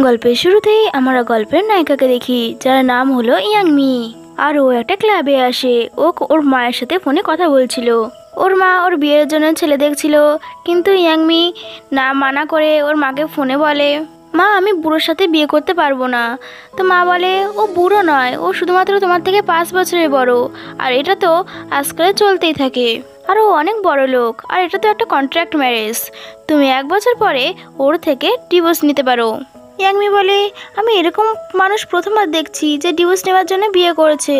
গল্পের শুরুতেই আমরা গল্পের নায়িকাকে দেখি, যার নাম হলো ইয়াংমি। আর ও একটা ক্লাবে আসে। ও ওর মায়ের সাথে ফোনে কথা বলছিল। ওর মা ওর বিয়ের জন্য ছেলে দেখছিল, কিন্তু ইয়াংমি না মানা করে ওর মাকে ফোনে বলে, মা আমি বুড়োর সাথে বিয়ে করতে পারবো না। তো মা বলে, ও বুড়ো নয়, ও শুধুমাত্র তোমার থেকে 5 বছরের বড়। আর এটা তো আজকাল চলতেই থাকে। আর ও অনেক বড় লোক, আর এটা তো একটা কন্ট্রাক্ট ম্যারেজ। তুমি 1 বছর পরে ওর থেকে ডিভোর্স নিতে পারো। ইয়াংমি বলে, আমি এরকম মানুষ প্রথমবার দেখছি যে ডিভোর্স নেওয়ার জন্য বিয়ে করেছে।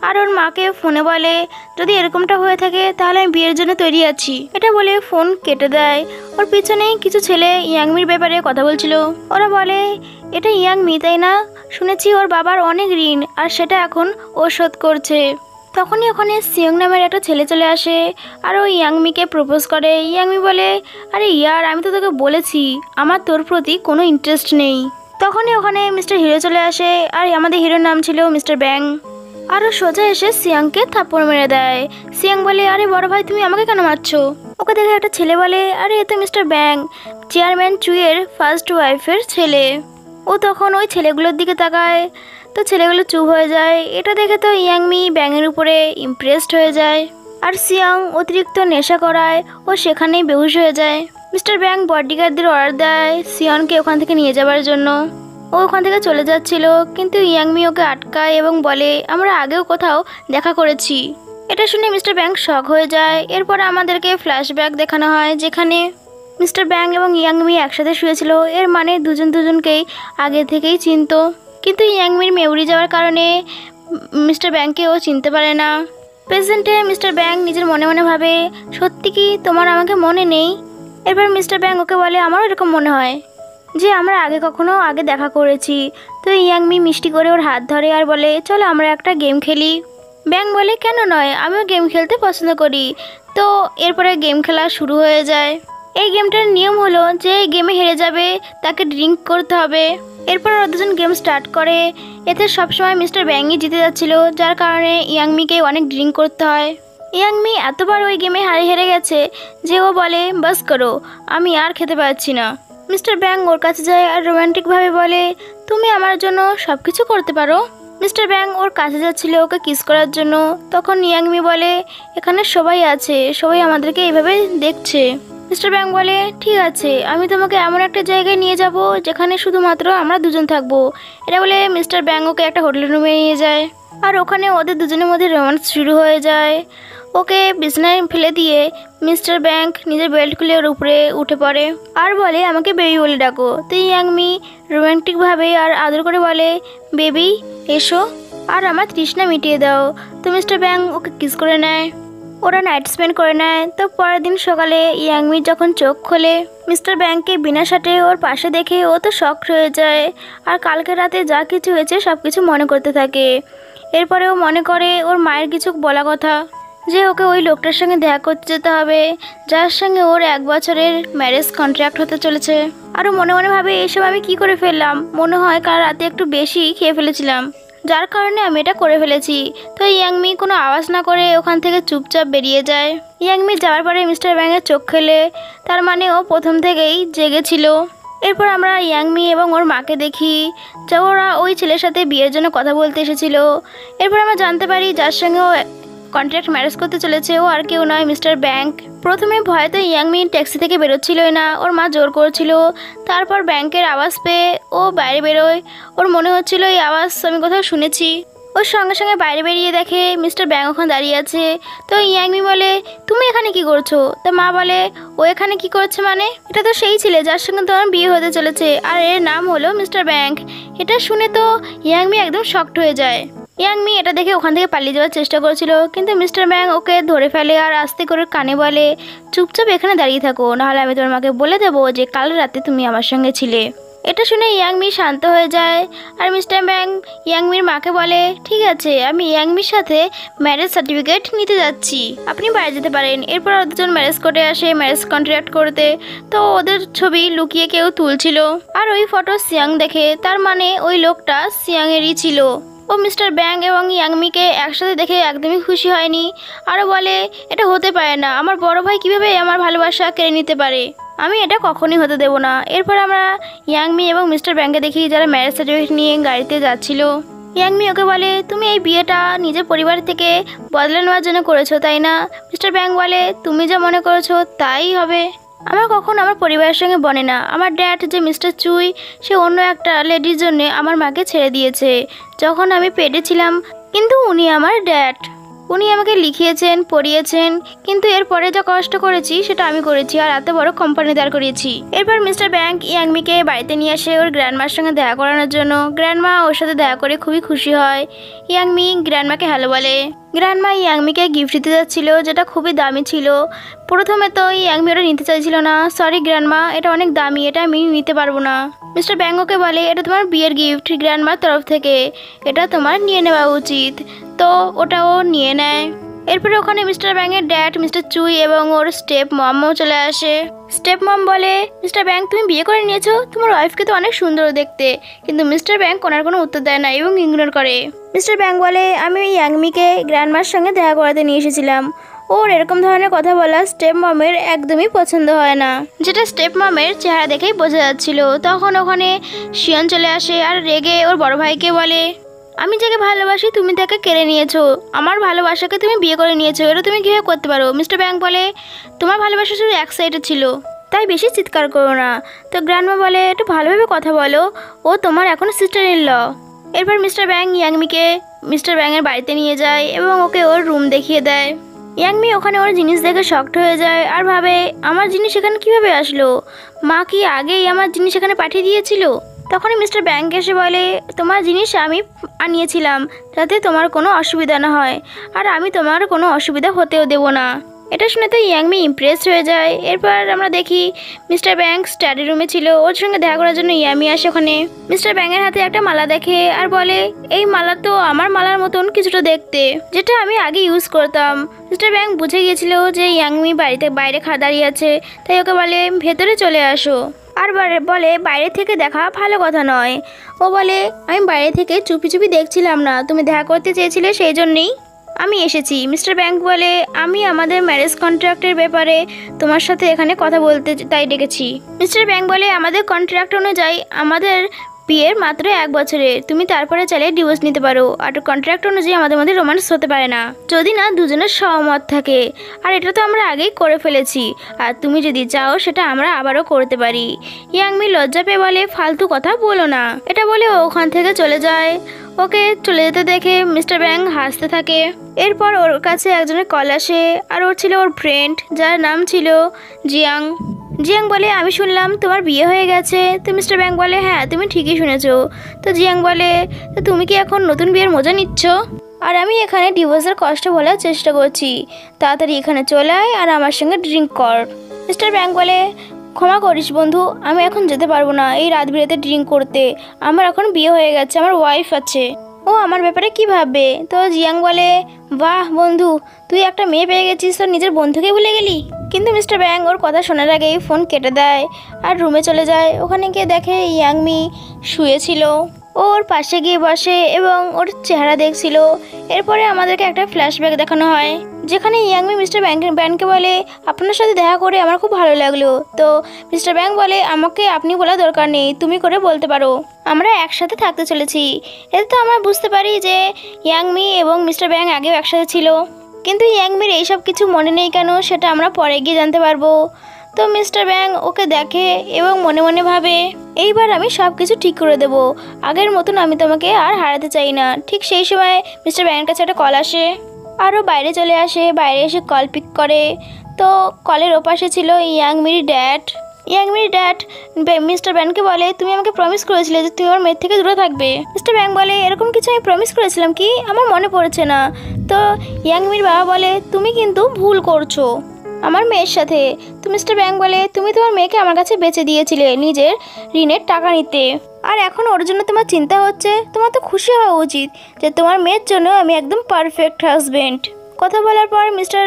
আর ওর মাকে ফোনে বলে, যদি এরকমটা হয়ে থাকে তাহলে আমি বিয়ের জন্য তৈরি আছি। এটা বলে ফোন কেটে দেয়। ওর পিছনেই কিছু ছেলে ইয়াংমির ব্যাপারে কথা বলছিল। ওরা বলে, এটা ইয়াংমি তাই না? শুনেছি ওর বাবার অনেক ঋণ, আর সেটা এখন ও শোধ করছে। তখনই ওখানে সিয়ং নামের একটা ছেলে চলে আসে, আর ও ইয়াংমিকে প্রপোজ করে। ইয়াংমি বলে, আরে ইয়ার, আমি তো তোকে বলেছি আমার তোর প্রতি কোনো ইন্টারেস্ট নেই। তখনই ওখানে মিস্টার হিরো চলে আসে, আর আমাদের হিরোর নাম ছিল মিস্টার ব্যাং। আরও সোজা এসে সিয়াংকে থাপ্পড় মেরে দেয়। সিয়াং বলে, আরে বড় ভাই তুমি আমাকে কেন মারছো? ওকে দেখে একটা ছেলে বলে, আরে এ তো মিস্টার ব্যাং, চেয়ারম্যান চুইয়ের ফার্স্ট ওয়াইফের ছেলে। ও তখন ওই ছেলেগুলোর দিকে তাকায়, তো ছেলেগুলো চুপ হয়ে যায়। এটা দেখে তো ইয়াংমি ব্যাঙের উপরে ইমপ্রেসড হয়ে যায়। আর সিয়াং অতিরিক্ত নেশা করায় ও সেখানেই বেহুশ হয়ে যায়। মিস্টার ব্যাং বডিগার্ডদের অর্ডার দেয় সিয়নকে ওখান থেকে নিয়ে যাওয়ার জন্য। ও ওখান থেকে চলে যাচ্ছিল, কিন্তু ইয়াংমি ওকে আটকায় এবং বলে, আমরা আগেও কোথাও দেখা করেছি। এটা শুনে মিস্টার ব্যাং শক হয়ে যায়। এরপর আমাদেরকে ফ্ল্যাশব্যাক দেখানো হয়, যেখানে মিস্টার ব্যাং এবং ইয়াংমি একসাথে শুয়েছিল। এর মানে দুজন দুজনকেই আগে থেকেই চিনতো। কিন্তু ইয়াংমির মেমরি যাওয়ার কারণে মিস্টার ব্যাংকে ও চিনতে পারে না। প্রেজেন্টে মিস্টার ব্যাং নিজের মনে মনে ভাবে, সত্যি কি তোমার আমাকে মনে নেই? এরপর মিস্টার ব্যাং ওকে বলে, আমারও এরকম মনে হয় যে আমরা কখনো আগে দেখা করেছি। তো ইয়াংমি মিষ্টি করে ওর হাত ধরে আর বলে, চলো আমরা একটা গেম খেলি। ব্যাং বলে, কেন নয়, আমিও গেম খেলতে পছন্দ করি। তো এরপরে গেম খেলা শুরু হয়ে যায়। এই গেমটার নিয়ম হলো যে এই গেমে হেরে যাবে তাকে ড্রিঙ্ক করতে হবে। এরপর ওরা দুজন গেম স্টার্ট করে। এতে সবসময় মিস্টার ব্যাংই জিতে যাচ্ছিল, যার কারণে ইয়াংমিকে অনেক ড্রিঙ্ক করতে হয়। ইয়াংমি এতবার ওই গেমে হেরে গেছে যে ও বলে, বাস করো, আমি আর খেতে পারছি না। মিস্টার ব্যাং ওর কাছে যায় আর রোম্যান্টিকভাবে বলে, তুমি আমার জন্য সব কিছু করতে পারো। মিস্টার ব্যাং ওর কাছে যাচ্ছিল ওকে কিস করার জন্য। তখন ইয়াংমি বলে, এখানে সবাই আছে, সবাই আমাদেরকে এইভাবে দেখছে। মিস্টার ব্যাং বলে, ঠিক আছে, আমি তোমাকে এমন একটা জায়গায় নিয়ে যাব যেখানে শুধুমাত্র আমরা দুজন থাকবো। এটা বলে মিস্টার ব্যাং ওকে একটা হোটেল রুমে নিয়ে যায়। আর ওখানে ওদের দুজনের মধ্যে রোম্যান্স শুরু হয়ে যায়। ওকে বিছানায় ফেলে দিয়ে মিস্টার ব্যাং নিজের বেল্ট খুলে ওর উপরে উঠে পড়ে আর বলে, আমাকে বেবি বলে ডাকো। তো ইয়াংমি রোম্যান্টিকভাবে আর আদর করে বলে, বেবি এসো, আর আমার তৃষ্ণা মিটিয়ে দাও। তো মিস্টার ব্যাং ওকে কিস করে নেয়। ওরা নাইট স্পেন্ড করে নেয়। তো পরের দিন সকালে ইয়াংমি যখন চোখ খোলে, মিস্টার ব্যাংকে বিনা শার্টে ওর পাশে দেখে ও তো শক হয়ে যায়। আর কালকে রাতে যা কিছু হয়েছে সব কিছু মনে করতে থাকে। এরপরে ও মনে করে ওর মায়ের কিছু বলা কথা, যে ওকে ওই লোকটার সঙ্গে দেখা করতে যেতে হবে যার সঙ্গে ওর 1 বছরের ম্যারেজ কন্ট্রাক্ট হতে চলেছে। আরও মনে মনে ভাবে, এসব আমি কী করে ফেললাম, মনে হয় কাল রাতে একটু বেশি খেয়ে ফেলেছিলাম, যার কারণে আমি এটা করে ফেলেছি। তো ইয়াংমি কোনো আওয়াজ না করে ওখান থেকে চুপচাপ বেরিয়ে যায়। ইয়াংমি যাওয়ার পরে মিস্টার ব্যাংয়ের চোখ খেলে, তার মানে ও প্রথম থেকেই জেগেছিল। এরপর আমরা ইয়াংমি এবং ওর মাকে দেখি, যে ওরা ওই ছেলের সাথে বিয়ের জন্য কথা বলতে এসেছিল। এরপর আমরা জানতে পারি যার সঙ্গে ও কন্ট্রাক্ট ম্যারেজ করতে চলেছে ও আর কেউ নয়, মিস্টার ব্যাংক। প্রথমে ভয়তে ইয়াংমি ট্যাক্সি থেকে বেরোচ্ছিলই না, ওর মা জোর করছিল। তারপর ব্যাংকের আওয়াজ পেয়ে ও বাইরে বেরোয়। ওর মনে হচ্ছিল এই আওয়াজ আমি কোথাও শুনেছি। ওর সঙ্গে সঙ্গে বাইরে বেরিয়ে দেখে মিস্টার ব্যাং ওখানে দাঁড়িয়ে আছে। তো ইয়াংমি বলে, তুমি এখানে কি করছো? তা মা বলে, ও এখানে কি করছে মানে? এটা তো সেই ছেলে যার সঙ্গে তোমার বিয়ে হতে চলেছে, আর এর নাম হলো মিস্টার ব্যাংক। এটা শুনে তো ইয়াংমি একদম শকড হয়ে যায়। ইয়াংমি এটা দেখে ওখান থেকে পালিয়ে যাওয়ার চেষ্টা করেছিল, কিন্তু মিস্টার ব্যাং ওকে ধরে ফেলে আর আস্তে করে কানে বলে, চুপচাপ এখানে দাঁড়িয়ে থাকো, নাহলে আমি তোমার মাকে বলে দেবো যে কাল রাতে তুমি আমার সঙ্গে ছিলে। এটা শুনে ইয়াংমি শান্ত হয়ে যায়। আর মিস্টার ব্যাং ইয়াংমির মাকে বলে, ঠিক আছে, আমি ইয়াংমির সাথে ম্যারেজ সার্টিফিকেট নিতে যাচ্ছি, আপনি বাইরে যেতে পারেন। এরপর ওদের দুজন ম্যারেজ করে আসে ম্যারেজ কন্ট্রাক্ট করতে। তো ওদের ছবি লুকিয়ে কেউ তুলছিল, আর ওই ফটো সিয়াং দেখে, তার মানে ওই লোকটা সিয়াংয়েরই ছিল। ও মিস্টার ব্যাং এবং ইয়াংমিকে একসাথে দেখে একদমই খুশি হয়নি। আরও বলে, এটা হতে পারে না, আমার বড় ভাই কিভাবে আমার ভালোবাসা কেড়ে নিতে পারে। আমি এটা কখনই হতে দেব না। এরপর আমরা ইয়াংমি এবং মিস্টার ব্যাংকে দেখি যারা ম্যারেজ সার্টিফিকেট নিয়ে গাড়িতে যাচ্ছিল। ইয়াংমি ওকে বলে, তুমি এই বিয়েটা নিজের পরিবার থেকে বদলে নেওয়ার জন্য করেছো, তাই না? মিস্টার ব্যাং বলে, তুমি যা মনে করেছো তাই হবে। আমার কখনো আমার পরিবারের সঙ্গে বনে না। আমার ড্যাড যে মিস্টার চুই, সে অন্য একটা লেডির জন্য আমার মাকে ছেড়ে দিয়েছে যখন আমি পেটে ছিলাম। কিন্তু উনি আমার ড্যাড। উনি আমাকে লিখিয়েছেন, পড়িয়েছেন, কিন্তু এরপরে যা কষ্ট করেছি সেটা আমি করেছি, আর এত বড় কোম্পানি দাঁড় করিয়েছি। এরপর মিস্টার ব্যাংক ইয়াংমিকে বাড়িতে নিয়ে আসে ওর গ্র্যান্ডমার সঙ্গে দেখা করানোর জন্য। গ্র্যান্ডমা ওর সাথে দেখা করে খুবই খুশি হয়। ইয়াংমি গ্র্যান্ডমাকে হ্যালো বলে। গ্র্যান্ডমা ইয়াংমিকে গিফট দিতে যাচ্ছিল, যেটা খুবই দামি ছিল। প্রথমে তো ইয়াংমি ওটা নিতে চাইছিল না। সরি গ্র্যান্ডমা, এটা অনেক দামি, এটা আমি নিতে পারবো না। মিস্টার ব্যাং ওকে বলে, এটা তোমার বিয়ের গিফট গ্র্যান্ডমার তরফ থেকে, এটা তোমার নিয়ে নেওয়া উচিত। তো ওটাও নিয়ে নেয়। এরপরে ওখানে মিস্টার ব্যাংয়ের ড্যাড মিস্টার চুই এবং ওর স্টেপ মমও চলে আসে। স্টেপ মম বলে, মিস্টার ব্যাংক তুমি বিয়ে করে নিয়েছো, তোমার ওয়াইফকে তো অনেক সুন্দর দেখতে। কিন্তু মিস্টার ব্যাংক ওনার কোনো উত্তর দেয় না এবং ইগনোর করে। মিস্টার ব্যাংক বলে, আমি ইয়াংমিকে গ্র্যান্ডমার সঙ্গে দেখা করাতে নিয়ে এসেছিলাম। ওর এরকম ধরনের কথা বলা স্টেপ মমের একদমই পছন্দ হয় না, যেটা স্টেপ মমের চেহারা দেখেই বোঝা যাচ্ছিল। তখন ওখানে শিয়ন চলে আসে আর রেগে ওর বড় ভাইকে বলে, আমি যাকে ভালোবাসি তুমি তাকে কেড়ে নিয়েছো, আমার ভালোবাসাকে তুমি বিয়ে করে নিয়েছো, এটা তুমি কীভাবে করতে পারো? মিস্টার ব্যাংক বলে, তোমার ভালোবাসা শুধু এক সাইডে ছিল, তাই বেশি চিৎকার করো না। তো গ্র্যান্ডমা বলে, একটু ভালোভাবে কথা বলো, ও তোমার এখন সিস্টার ইন ল। এরপর মিস্টার ব্যাং ইয়াংমিকে মিস্টার ব্যাংয়ের বাড়িতে নিয়ে যায় এবং ওকে ওর রুম দেখিয়ে দেয়। ইয়াংমি ওখানে ওর জিনিস দেখে শকড হয়ে যায় আর ভাবে, আমার জিনিস এখানে কীভাবে আসলো? মা কি আগেই আমার জিনিস এখানে পাঠিয়ে দিয়েছিল? তখনই মিস্টার ব্যাংক এসে বলে, তোমার জিনিস আমি আনিয়েছিলাম যাতে তোমার কোনো অসুবিধা না হয়, আর আমি তোমার কোনো অসুবিধা হতেও দেবো না। এটা শুনে তো ইয়াংমি ইমপ্রেস হয়ে যায়। এরপর আমরা দেখি মিস্টার ব্যাংক স্টাডি রুমে ছিল, ওর সঙ্গে দেখা করার জন্য ইয়ামি আসে ওখানে। মিস্টার ব্যাংকের হাতে একটা মালা দেখে আর বলে, এই মালা তো আমার মালার মতন কিছুটা দেখতে, যেটা আমি আগে ইউজ করতাম। মিস্টার ব্যাংক বুঝে গিয়েছিল যে ইয়াংমি বাইরে দাঁড়িয়ে আছে, তাই ওকে বলে, ভেতরে চলে আসো। আর বলে, বাইরে থেকে দেখা ভালো কথা নয়। ও বলে, আমি বাইরে থেকে চুপি চুপি দেখছিলাম না, তুমি দেখা করতে চেয়েছিলে, সেই জন্যেই আমি এসেছি। মিস্টার ব্যাংক বলে, আমি আমাদের ম্যারেজ কন্ট্রাক্টের ব্যাপারে তোমার সাথে এখানে কথা বলতে তাই ডেকেছি। মিস্টার ব্যাংক বলে, আমাদের কন্ট্রাক্ট অনুযায়ী আমাদের বিয়ের মাত্র 1 বছরে, তুমি তারপরে চাইলে ডিভোর্স নিতে পারো। আর কন্ট্রাক্ট অনুযায়ী আমাদের মধ্যে রোম্যান্স হতে পারে না যদি না দুজনের সহমত থাকে, আর এটা তো আমরা আগেই করে ফেলেছি, আর তুমি যদি চাও সেটা আমরা আবারও করতে পারি। ইয়াংমি লজ্জা পেয়ে বলে, ফালতু কথা বলো না। এটা বলে ও ওখান থেকে চলে যায়। ওকে চলে যেতে দেখে মিস্টার ব্যাংক হাসতে থাকে। এরপর ওর কাছে একজনের কল আসে, আর ওর ছিল ওর ফ্রেন্ড, যার নাম ছিল জিয়াং। জিয়াং বলে, আমি শুনলাম তোমার বিয়ে হয়ে গেছে। তো মিস্টার ব্যাংক বলে, হ্যাঁ তুমি ঠিকই শুনেছো। তো জিয়াং বলে, তো তুমি কি এখন নতুন বিয়ের মজা নিচ্ছ? আর আমি এখানে ডিভোর্সের কষ্ট বলার চেষ্টা করছি, তাড়াতাড়ি এখানে চলে আয় আর আমার সঙ্গে ড্রিঙ্ক কর। মিস্টার ব্যাংক বলে, ক্ষমা করিস বন্ধু, আমি এখন যেতে পারবো না এই রাত বিরেতে ড্রিঙ্ক করতে, আমার এখন বিয়ে হয়ে গেছে, আমার ওয়াইফ আছে, ও আমার ব্যাপারে কি ভাববে? তো জিয়াং বলে, বাহ বন্ধু, তুই একটা মেয়ে পেয়ে গেছিস, তোর নিজের বন্ধুকে ভুলে গেলি। কিন্তু মিস্টার ব্যাং ওর কথা শোনার আগেই ফোন কেটে দেয় আর রুমে চলে যায়। ওখানে গিয়ে দেখে ইয়াংমি শুয়েছিল, ওর পাশে গিয়ে বসে এবং ওর চেহারা দেখছিল। এরপরে আমাদেরকে একটা ফ্ল্যাশব্যাক দেখানো হয়, যেখানে ইয়াংমি মিস্টার ব্যাংকে বলে, আপনার সাথে দেখা করে আমার খুব ভালো লাগলো। তো মিস্টার ব্যাং বলে, আমাকে আপনি বলার দরকার নেই, তুমি করে বলতে পারো, আমরা একসাথে থাকতে চলেছি। এতে তো আমরা বুঝতে পারি যে ইয়াংমি এবং মিস্টার ব্যাং আগেও একসাথে ছিল, কিন্তু ইয়াংমির এইসব কিছু মনে নেই কেন সেটা আমরা পরে গিয়ে জানতে পারবো। তো মিস্টার ব্যাং ওকে দেখে এবং মনে মনে ভাবে, এইবার আমি সব কিছু ঠিক করে দেবো, আগের মতন আমি তোমাকে আর হারাতে চাই না। ঠিক সেই সময় মিস্টার ব্যাংয়ের কাছে একটা কল আসে, আরও বাইরে চলে আসে, বাইরে এসে কল পিক করে। তো কলের ওপাশে ছিল ইয়াংমির ড্যাড। ইয়াংমির ড্যাড মিস্টার ব্যাংকে বলে, তুমি আমাকে প্রমিস করেছিলে যে তুমি আমার মেয়ের থেকে দূরে থাকবে। মিস্টার ব্যাং বলে, এরকম কিছু আমি প্রমিস করেছিলাম কি, আমার মনে পড়েছে না। তো ইয়াংমির বাবা বলে, তুমি কিন্তু ভুল করছো আমার মেয়ের সাথে। তো মিস্টার ব্যাং বলে, তুমি তোমার মেয়েকে আমার কাছে বেচে দিয়েছিলে নিজের ঋণের টাকা নিতে, আর এখন ওর জন্য তোমার চিন্তা হচ্ছে। তোমার তো খুশি হওয়া উচিত যে তোমার মেয়ের জন্য আমি একদম পারফেক্ট হাজবেন্ড। কথা বলার পর মিস্টার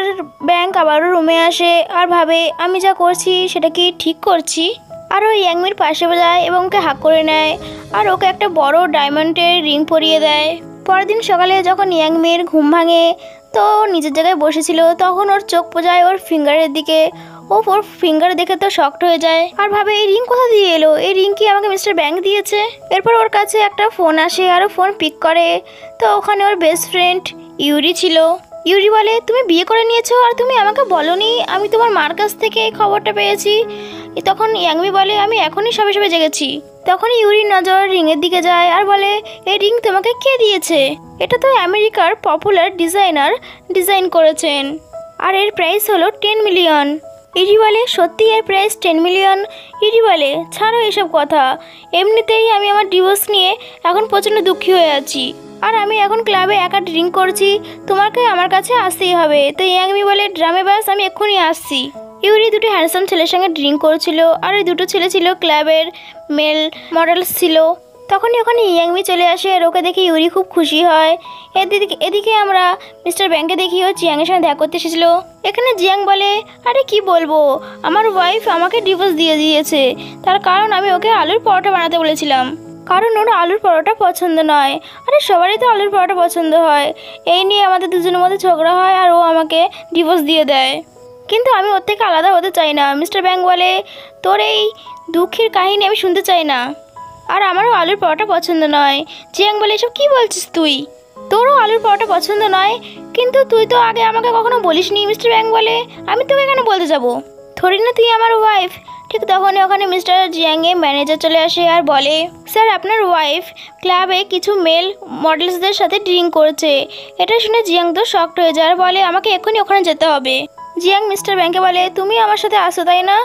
ব্যাংক আবারও রুমে আসে আর ভাবে, আমি যা করছি সেটা কি ঠিক করছি? আর ও ইয়াংমির পাশে যায় এবং ওকে হাক করে নেয় আর ওকে একটা বড় ডায়মন্ডের রিং পরিয়ে দেয়। পরের দিন সকালে যখন ইয়াংমির ঘুম ভাঙে, তো নিজের জায়গায় বসেছিল, তখন ওর চোখ পড়ে ওর ফিঙ্গারের দিকে। ও ওর ফিঙ্গার দেখে তো শকড হয়ে যায় আর ভাবে এই রিং কোথা দিয়ে এলো, এই রিং কি আমাকে মিস্টার ব্যাং দিয়েছে। এরপর ওর কাছে একটা ফোন আসে আর ও ফোন পিক করে, তো ওখানে ওর বেস্ট ফ্রেন্ড ইউরি ছিল। ইউরি বলে তুমি বিয়ে করে নিয়েছো আর তুমি আমাকে বলোনি, আমি তোমার মার কাছ থেকে এই খবরটা পেয়েছি। তখন ইয়াংমি বলে আমি এখনই সবে সবে জেগেছি। তখন ইউরির নজর রিংয়ের দিকে যায় আর বলে এই রিং তোমাকে কে দিয়েছে, এটা তো আমেরিকার পপুলার ডিজাইনার ডিজাইন করেছেন আর এর প্রাইস হলো 10 মিলিয়ন। ইরি বলে সত্যি এর প্রাইস 10 মিলিয়ন? ইরি বলে ছাড়ো এসব কথা, এমনিতেই আমি আমার ডিভোর্স নিয়ে এখন প্রচণ্ড দুঃখী হয়ে আছি আর আমি এখন ক্লাবে একা ড্রিঙ্ক করছি, তোমাকে আমার কাছে আসতেই হবে। তো ইয়াংমি বলে ড্রামে বাস, আমি এক্ষুনি আসছি। ইউরি দুটো হ্যান্ডসাম ছেলের সঙ্গে ড্রিঙ্ক করছিল আর ওই দুটো ছেলে ছিল ক্লাবের মেল মডেলস ছিল। তখনই ওখানে ইয়াংমি চলে আসে আর ওকে দেখে ইউরি খুব খুশি হয়। এদিকে আমরা মিস্টার ব্যাংকে দেখি ও জিয়াংয়ের সঙ্গে দেখা করতে এসেছিল। এখানে জিয়াং বলে আরে কি বলবো, আমার ওয়াইফ আমাকে ডিভোর্স দিয়ে দিয়েছে, তার কারণ আমি ওকে আলুর পরোটা বানাতে বলেছিলাম, কারণ ওর আলুর পরোটা পছন্দ নয়। আরে সবারই তো আলুর পরোটা পছন্দ হয়। এই নিয়ে আমাদের দুজনের মধ্যে ঝগড়া হয় আর ও আমাকে ডিভোর্স দিয়ে দেয়, কিন্তু আমি ওর থেকে আলাদা হতে চাই না। মিস্টার ব্যাং বলে তোর এই দুঃখের কাহিনী আমি শুনতে চাই না, আর আমারও আলুর পরোটা পছন্দ নয়। জিয়াং বলে এসব কী বলছিস তুই, তোরও আলুর পরোটা পছন্দ নয়, কিন্তু তুই তো আগে আমাকে কখনো বলিসনি। মিস্টার ব্যাং বলে আমি তোকে কেন বলতে যাবো, থরি না তুই আমার ওয়াইফ। ঠিক তখনই ওখানে মিস্টার জিয়াংয়ের ম্যানেজার চলে আসে আর বলে স্যার আপনার ওয়াইফ ক্লাবে কিছু মেল মডেলসদের সাথে ড্রিঙ্ক করেছে। এটা শুনে জিয়াং তো শকড হয়ে যায় আর বলে আমাকে এক্ষুনি ওখানে যেতে হবে। জিয়াং মিস্টার ব্যাংকে বলে তুমি আমার সাথে আসো তাই না?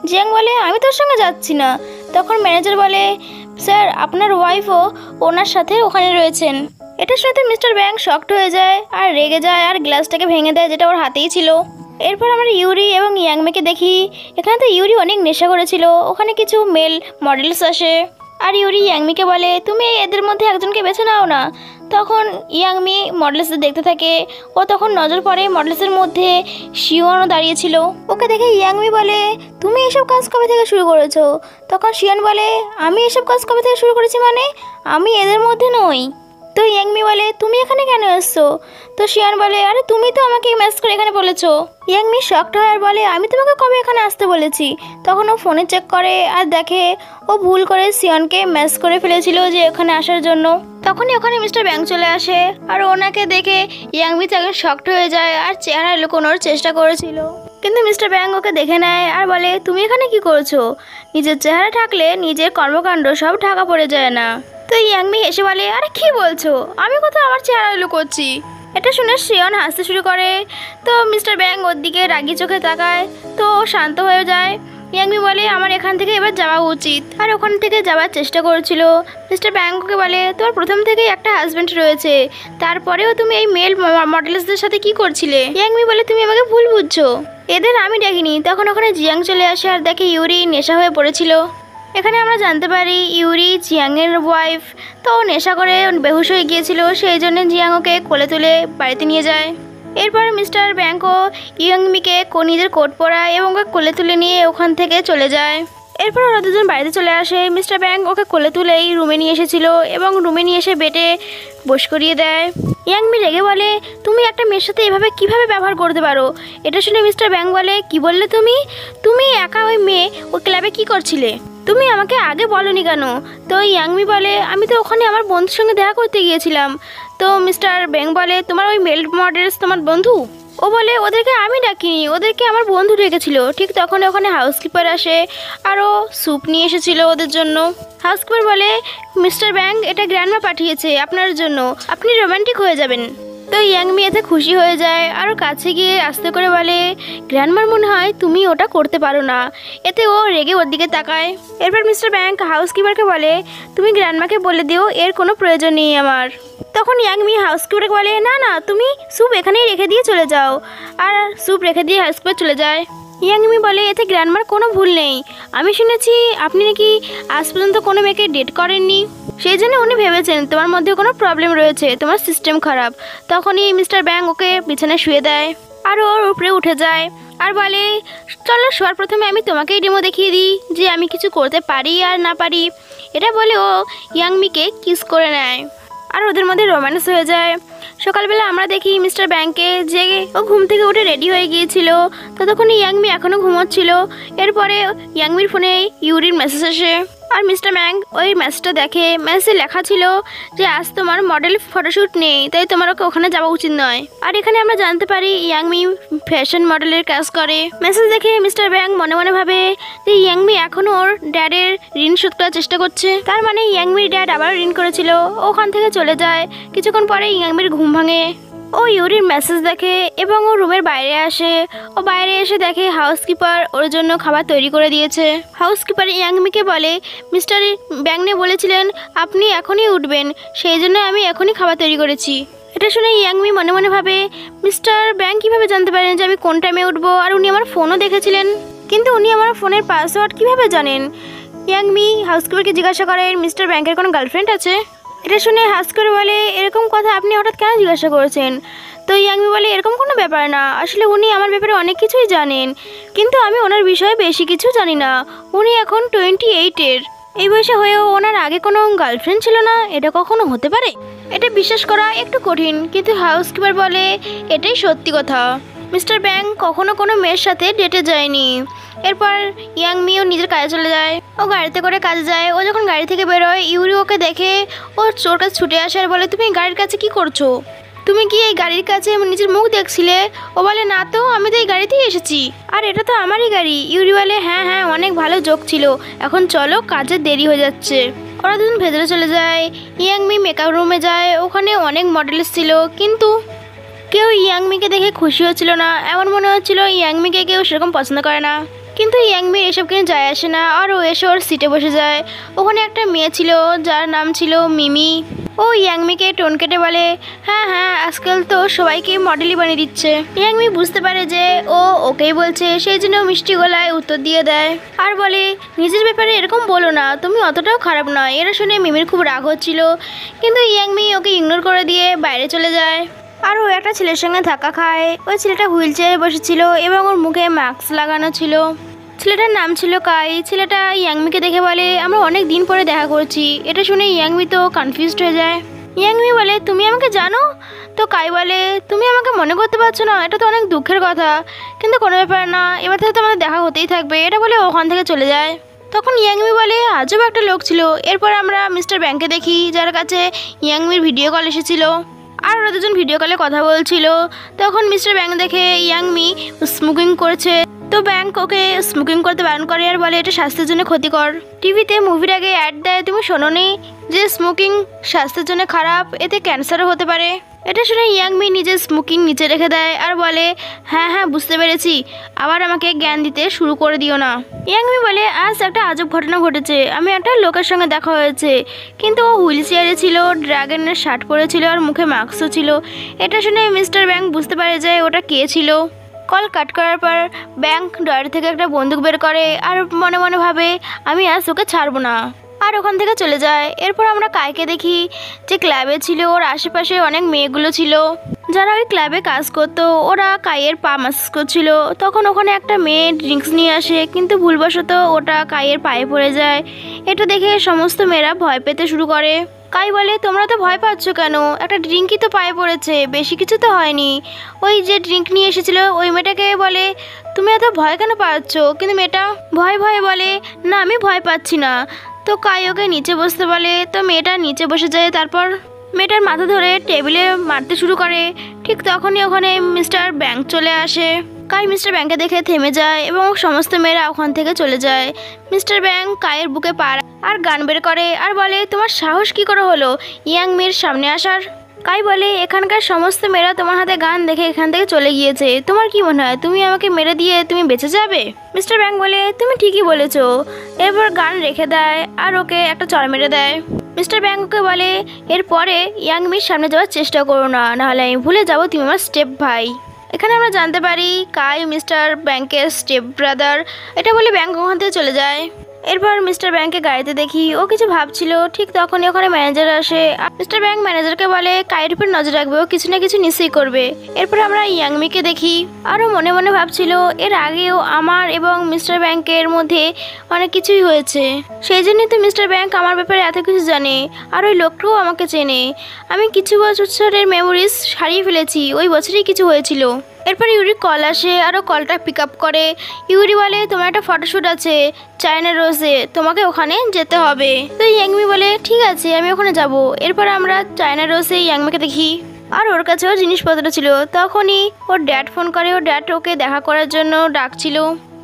জিয়াং বলে আমি তোর সঙ্গে যাচ্ছি না। তখন ম্যানেজার বলে স্যার আপনার ওয়াইফও ওনার সাথে ওখানে রয়েছেন। এটা শুনে মিস্টার ব্যাং শকড হয়ে যায় আর রেগে যায় আর গ্লাসটাকে ভেঙে দেয় যেটা ওর হাতেই ছিল। এরপর আমরা ইউরি এবং ইয়াংমিকে দেখি। এখানে তো ইউরি অনেক নেশা করেছিল। ওখানে কিছু মেল মডেলস আসে আর ইউরি ইয়াংমিকে বলে তুমি এদের মধ্যে একজনকে বেছে নাও না। তখন ইয়াংমি মডেলসদের দেখতে থাকে। ও তখন নজর পড়ে মডেলসের মধ্যে শিওনও দাঁড়িয়েছিল। ওকে দেখে ইয়াংমি বলে তুমি এসব কাজ কবে থেকে শুরু করেছো? তখন শিওন বলে আমি এসব কাজ কবে থেকে শুরু করেছি মানে আমি এদের মধ্যে নই। তো ইয়াংমি বলে তুমি এখানে কেন এসছো? তো শিয়ান বলে আরে তুমি তো আমাকে ম্যাচ করে এখানে বলেছো। ইয়াংমি শকড হয় আর বলে আমি তোমাকে কবে এখানে আসতে বলেছি? তখন ও ফোনে চেক করে আর দেখে ও ভুল করে শিয়ানকে ম্যাচ করে ফেলেছিল যে এখানে আসার জন্য। তখনই ওখানে মিস্টার ব্যাং চলে আসে আর ওনাকে দেখে ইয়াংমি তখন শকড হয়ে যায় আর চেহারা লুকোনোর চেষ্টা করেছিল, কিন্তু মিস্টার ব্যাং ওকে দেখে নেয় আর বলে তুমি এখানে কি করছো? নিজের চেহারা ঢাকলে নিজের কর্মকাণ্ড সব ঢাকা পড়ে যায় না। তো ইয়াংমি এসে বলে আরে কি বলছো, আমি কোথাও আমার চেহারা লুকোচ্ছি? এটা শুনে শিয়ন হাসতে শুরু করে। তো মিস্টার ব্যাং ওর দিকে রাগি চোখে তাকায়, তো শান্ত হয়ে যায়। ইয়াংমি বলে আমার এখান থেকে এবার যাওয়া উচিত আর ওখান থেকে যাওয়ার চেষ্টা করেছিল। মিস্টার ব্যাং ওকে বলে তোমার প্রথম থেকেই একটা হাজব্যান্ড রয়েছে, তারপরেও তুমি এই মেল মডেলসদের সাথে কি করছিলে? ইয়াংমি বলে তুমি আমাকে ভুল বুঝছো, এদের আমি ডাকিনি। তখন ওখানে জিয়াং চলে আসে আর দেখে ইউরি নেশা হয়ে পড়েছিল। এখানে আমরা জানতে পারি ইউরি জিয়াংয়ের ওয়াইফ, তো নেশা করে বেহুশ হয়ে গিয়েছিল, সেই জন্য জিয়াং ওকে কোলে তুলে বাড়িতে নিয়ে যায়। এরপর মিস্টার ব্যাংকো ইয়াংমিকে নিজের কোট পরায় এবং ওকে কোলে তুলে নিয়ে ওখান থেকে চলে যায়। এরপর ওরা দুজন বাড়িতে চলে আসে। মিস্টার ব্যাং ওকে কোলে তুলেই রুমে নিয়ে এসেছিল এবং রুমে নিয়ে এসে বেডে বস করিয়ে দেয়। ইয়াংমি রেগে বলে তুমি একটা মেয়ের সাথে এভাবে কিভাবে ব্যবহার করতে পারো? এটা শুনে মিস্টার ব্যাং বলে কি বললে তুমি? তুমি একা ওই মেয়ে ওই ক্লাবে কি করছিলে? তুমি আমাকে আগে বলনি কেন? তো ইয়াংমি বলে আমি তো ওখানে আমার বন্ধুর সঙ্গে দেখা করতে গিয়েছিলাম। তো মিস্টার ব্যাং বলে তোমার ওই মেল মডেলস তোমার বন্ধু? ও বলে ওদেরকে আমি ডাকিনি, ওদেরকে আমার বন্ধু ডেকেছিল। ঠিক তখন ওখানে হাউসকিপার আসে আর ও স্যুপ নিয়ে এসেছিল ওদের জন্য। হাউসকিপার বলে মিস্টার ব্যাং এটা গ্র্যান্ডমা পাঠিয়েছে আপনার জন্য, আপনি রোমান্টিক হয়ে যাবেন। তো ইয়াংমি এতে খুশি হয়ে যায় আর কাছে গিয়ে আস্তে করে বলে গ্র্যান্ডমার মনে হয় তুমি ওটা করতে পারো না। এতে ও রেগে ওর দিকে তাকায়। এরপর মিস্টার ব্যাং হাউসকিপারকে বলে তুমি গ্র্যান্ডমাকে বলে দিও এর কোনো প্রয়োজন নেই আমার। তখন ইয়াংমি হাউসকিপারকে বলে না না তুমি স্যুপ এখানেই রেখে দিয়ে চলে যাও, আর স্যুপ রেখে দিয়ে হাউসকিপার চলে যায়। ইয়াংমি বলে এতে গ্র্যান্ডমার কোনো ভুল নেই, আমি শুনেছি আপনি নাকি আজ পর্যন্ত কোনো মেয়েকে ডেট করেননি, সেই জন্য উনি ভেবেছেন তোমার মধ্যে কোনো প্রবলেম রয়েছে, তোমার সিস্টেম খারাপ। তখনই মিস্টার ব্যাং ওকে বিছানায় শুয়ে দেয় আর ওর উপরে উঠে যায় আর বলে চলো সবার প্রথমে আমি তোমাকেই ডেমো দেখিয়ে দিই যে আমি কিছু করতে পারি আর না পারি। এটা বলে ও ইয়াংমিকে কিস করে নেয় আর ওদের মধ্যে রোম্যান্স হয়ে যায়। সকালবেলা আমরা দেখি মিস্টার ব্যাংকে যে ও ঘুম থেকে উঠে রেডি হয়ে গিয়েছিল। ততক্ষণে ইয়াংমি এখনো ঘুমোচ্ছিল। এরপরে ইয়াংমির ফোনে ইউরির মেসেজ আসে আর মিস্টার ব্যাংক ওই মেসেজটা দেখে। মেসেজে লেখা ছিল যে আজ তোমার মডেল ফটোশ্যুট নেই, তাই তোমার ওখানে যাওয়া উচিত নয়। আর এখানে আমরা জানতে পারি ইয়াংমি ফ্যাশন মডেলের কাজ করে। মেসেজ দেখে মিস্টার ব্যাংক মনে মনে ভাবে যে ইয়াংমি এখনো ওর ড্যাডের ঋণ শোধ করার চেষ্টা করছে। তার মানে ইয়াংমির ড্যাড আবার ঋণ করেছিল। ওখান থেকে চলে যায়। কিছুক্ষণ পরে ইয়াংমির ঘুম ভাঙে। ও ইউরির মেসেজ দেখে এবং ও রুমের বাইরে আসে। ও বাইরে এসে দেখে হাউসকিপার ওর জন্য খাবার তৈরি করে দিয়েছে। হাউসকিপার ইয়াংমিকে বলে মিস্টার ব্যাংনে বলেছিলেন আপনি এখনই উঠবেন, সেই জন্য আমি এখনই খাবার তৈরি করেছি। এটা শুনে ইয়াংমি মনে মনে ভাবে মিস্টার ব্যাং কীভাবে জানতে পারেন যে আমি কোন টাইমে উঠবো, আর উনি আমার ফোনও দেখেছিলেন, কিন্তু উনি আমার ফোনের পাসওয়ার্ড কীভাবে জানেন। ইয়াংমি হাউসকিপারকে জিজ্ঞাসা করেন মিস্টার ব্যাংকের কোনো গার্লফ্রেন্ড আছে। এটা শুনে হাস করে বলে এরকম কথা আপনি হঠাৎ কেন জিজ্ঞাসা করেছেন। তো ইয়াংমি বলে এরকম কোনো ব্যাপার না, আসলে উনি আমার ব্যাপারে অনেক কিছুই জানেন, কিন্তু আমি ওনার বিষয়ে বেশি কিছু জানি না। উনি এখন 28-এর, এই বয়সে হয়েও ওনার আগে কোনো গার্লফ্রেন্ড ছিল না, এটা কখনো হতে পারে? এটা বিশ্বাস করা একটু কঠিন, কিন্তু হাউসকিপার বলে এটাই সত্যি কথা। মিস্টার ব্যাং কখনো কোনো মেয়ের সাথে ডেটে যায়নি। এরপর ইয়াংমিও নিজের কাজে চলে যায়। ও গাড়িতে করে কাজে যায়। ও যখন গাড়ি থেকে বেরোয় ইউরি ওকে দেখে ওর কাছে ছুটে আসে আর বলে তুমি গাড়ির কাছে কি করছো? তুমি কি এই গাড়ির কাছে নিজের মুখ দেখছিলে? ও বলে না তো, আমি তো এই গাড়িতেই এসেছি, আর এটা তো আমারই গাড়ি। ইউরি বলে হ্যাঁ হ্যাঁ, অনেক ভালো জোক ছিল, এখন চলো কাজের দেরি হয়ে যাচ্ছে। ওরা দুজন ভেতরে চলে যায়। ইয়াংমি মেকআপ রুমে যায়। ওখানে অনেক মডেলস ছিল, কিন্তু কেউ ইয়াংমিকে দেখে খুশি হচ্ছিল না। এমন মনে হচ্ছিল ইয়াংমিকে কেউ সেরকম পছন্দ করে না, কিন্তু ইয়াংমির এসব কিনে যায় আসে না। আর ও এসে ওর সিটে বসে যায়। ওখানে একটা মেয়ে ছিল যার নাম ছিল মিমি। ও ইয়াংমিকে টোন কেটে বলে হ্যাঁ হ্যাঁ, আজকাল তো সবাইকে মডেলই বানিয়ে দিচ্ছে। ইয়াংমি বুঝতে পারে যে ও ওকেই বলছে, সেই জন্য মিষ্টি গলায় উত্তর দিয়ে দেয় আর বলে নিজের ব্যাপারে এরকম বলো না, তুমি অতটাও খারাপ নয়। এটা শুনে মিমির খুব রাগ হচ্ছিল, কিন্তু ইয়াংমি ওকে ইগনোর করে দিয়ে বাইরে চলে যায়। আর ও একটা ছেলের সঙ্গে ধাক্কা খায়। ওই ছেলেটা হুইল চেয়ারে বসেছিল এবং ওর মুখে মাস্ক লাগানো ছিল। ছেলেটার নাম ছিল কাই। ছেলেটা ইয়াংমিকে দেখে বলে আমরা অনেক দিন পরে দেখা করছি। এটা শুনে ইয়াংমি তো কনফিউজড হয়ে যায়। ইয়াংমি বলে তুমি আমাকে জানো? তো কাই বলে তুমি আমাকে মনে করতে পারছো না, এটা তো অনেক দুঃখের কথা, কিন্তু কোনো ব্যাপার না, এবার থেকে তো আমাদের দেখা হতেই থাকবে। এটা বলে ওখান থেকে চলে যায়। তখন ইয়াংমি বলে আজব একটা লোক ছিল। এরপর আমরা মিস্টার ব্যাংকে দেখি, যার কাছে ইয়াংমির ভিডিও কল এসেছিল আর ওরা দুজন ভিডিও কলে কথা বলছিল। তখন মিস্টার ব্যাং দেখে ইয়াংমি স্মোকিং করছে। তো ব্যাংক ওকে স্মোকিং করতে বারণ করে আর বলে এটা স্বাস্থ্যের জন্য ক্ষতিকর। টিভিতে মুভির আগে অ্যাড দেয়, তুমি শোনোনি যে স্মোকিং স্বাস্থ্যের জন্য খারাপ, এতে ক্যান্সারও হতে পারে। এটা শুনে ইয়াংমি নিজের স্মোকিং নিচে রেখে দেয় আর বলে হ্যাঁ হ্যাঁ বুঝতে পেরেছি, আবার আমাকে জ্ঞান দিতে শুরু করে দিও না। ইয়াংমি বলে আজ একটা আজব ঘটনা ঘটেছে। আমি একটা লোকের সঙ্গে দেখা হয়েছে, কিন্তু ও হুইল চেয়ারে ছিল, ড্রাগনের শার্ট পরেছিল আর মুখে মাস্কও ছিল। এটা শুনে মিস্টার ব্যাং বুঝতে পারে যে ওটা কে ছিল। কল কাট করার পর ব্যাংক ডয়ার থেকে একটা বন্দুক বের করে আর মনে মনে ভাবে আমি আজ ওকে ছাড়বো না, আর ওখান থেকে চলে যায়। এরপর আমরা কাইকে দেখি যে ক্লাবে ছিল। ওর আশেপাশে অনেক মেয়েগুলো ছিল যারা ওই ক্লাবে কাজ করতো। ওরা কাইয়ের পা মাসাজ করছিল। তখন ওখানে একটা মেয়ে ড্রিঙ্কস নিয়ে আসে, কিন্তু ভুলবশত ওটা কাইয়ের পায়ে পড়ে যায়। এটা দেখে সমস্ত মেয়েরা ভয় পেতে শুরু করে। কাই বলে তোমরা তো ভয় পাচ্ছ কেন, একটা ড্রিঙ্কই তো পায়ে পড়েছে, বেশি কিছু তো হয়নি। ওই যে ড্রিঙ্ক নিয়ে এসেছিল ওই মেয়েটাকে বলে তুমি এত ভয় কেন পাচ্ছ, কিন্তু মেয়েটা ভয় ভয়ে বলে না আমি ভয় পাচ্ছি না। তো কাই ওকে নিচে বসতে বলে। তো মেয়েটা নিচে বসে যায়। তারপর মেয়েটার মাথা ধরে টেবিলে মারতে শুরু করে। ঠিক তখনই ওখানে মিস্টার ব্যাংক চলে আসে। কাই মিস্টার ব্যাংকে দেখে থেমে যায় এবং সমস্ত মেয়েরা ওখান থেকে চলে যায়। মিস্টার ব্যাংক কাইয়ের বুকে পা আর গান বের করে আর বলে তোমার সাহস কি করে হলো ইয়াংমির সামনে আসার? কাই বলে এখানকার সমস্ত মেয়েরা তোমার হাতে গান দেখে এখান থেকে চলে গিয়েছে, তোমার কি মনে হয় তুমি আমাকে মেরে দিয়ে তুমি বেঁচে যাবে? মিস্টার ব্যাংক বলে তুমি ঠিকই বলেছো। এরপর গান রেখে দেয় আর ওকে একটা চড় মেরে দেয়। মিস্টার ব্যাংক ওকে বলে এরপরে ইয়াংমির সামনে যাওয়ার চেষ্টা করো না, নাহলে আমি ভুলে যাবো তুমি আমার স্টেপ ভাই। এখানে আমরা জানতে পারি কাই মিস্টার ব্যাংকের স্টেপ ব্রাদার। এটা বলে ব্যাংক ওখান থেকে চলে যায়। এরপর মিস্টার ব্যাংকে গাড়িতে দেখি ও কিছু ভাবছিল। ঠিক তখনই ওখানে ম্যানেজার আসে। মিস্টার ব্যাংক ম্যানেজারকে বলে কাইয়ের উপর নজর রাখবে, ও কিছু না কিছু নিশ্চয়ই করবে। এরপর আমরা ইয়াংমিকে দেখি আরও মনে মনে ভাবছিল এর আগেও আমার এবং মিস্টার ব্যাংকের মধ্যে অনেক কিছুই হয়েছে, সেই জন্যই তো মিস্টার ব্যাংক আমার ব্যাপারে এত কিছু জানে, আর ওই লোকটাও আমাকে চেনে। আমি কিছু বছরের মেমোরিজ হারিয়ে ফেলেছি, ওই বছরই কিছু হয়েছিল। এরপর ইউরি কল আসে আর ও কলটা পিক আপ করে। ইউরি বলে তোমার একটা ফটোশ্যুট আছে চায়না রোজে, তোমাকে ওখানে যেতে হবে। তো ইয়াংমি বলে ঠিক আছে আমি ওখানে যাব। এরপর আমরা চায়না রোজে ইয়াংমিকে দেখি আর ওর কাছেও জিনিসপত্র ছিল। তখনই ওর ড্যাড ফোন করে, ওর ড্যাড ওকে দেখা করার জন্য ডাকছিল।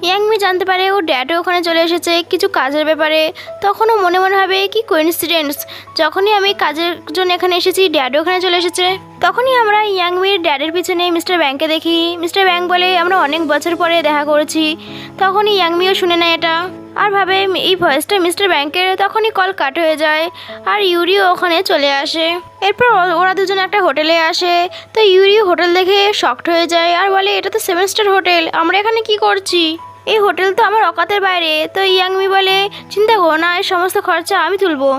ইয়াংমি জানতে পারে ওর ড্যাডও ওখানে চলে এসেছে কিছু কাজের ব্যাপারে। তখনও মনে মনে হবে কি কোইন্সিডেন্স, যখনই আমি কাজের জন্য এখানে এসেছি ড্যাডও ওখানে চলে এসেছে। তখনই আমরা ইয়াংমির ড্যাডের পিছনে মিস্টার ব্যাংকে দেখি। মিস্টার ব্যাংক বলে আমরা অনেক বছর পরে দেখা করেছি। তখনই ইয়াংমিও শুনে নেয় এটা আর ভাবে এই ভয়েসটা মিস্টার ব্যাংকের। তখনই কল কাট হয়ে যায় আর ইউরিও ওখানে চলে আসে। এরপর ওরা দুজন একটা হোটেলে আসে। তো ইউরি হোটেল দেখে শকড হয়ে যায় আর বলে এটা তো 7 স্টার হোটেল, আমরা এখানে কি করছি? এই হোটেল তো আমার অকাতের বাইরে। তো ইয়াংমি বলে চিন্তা করো না, এই সমস্ত খরচা আমি তুলবো।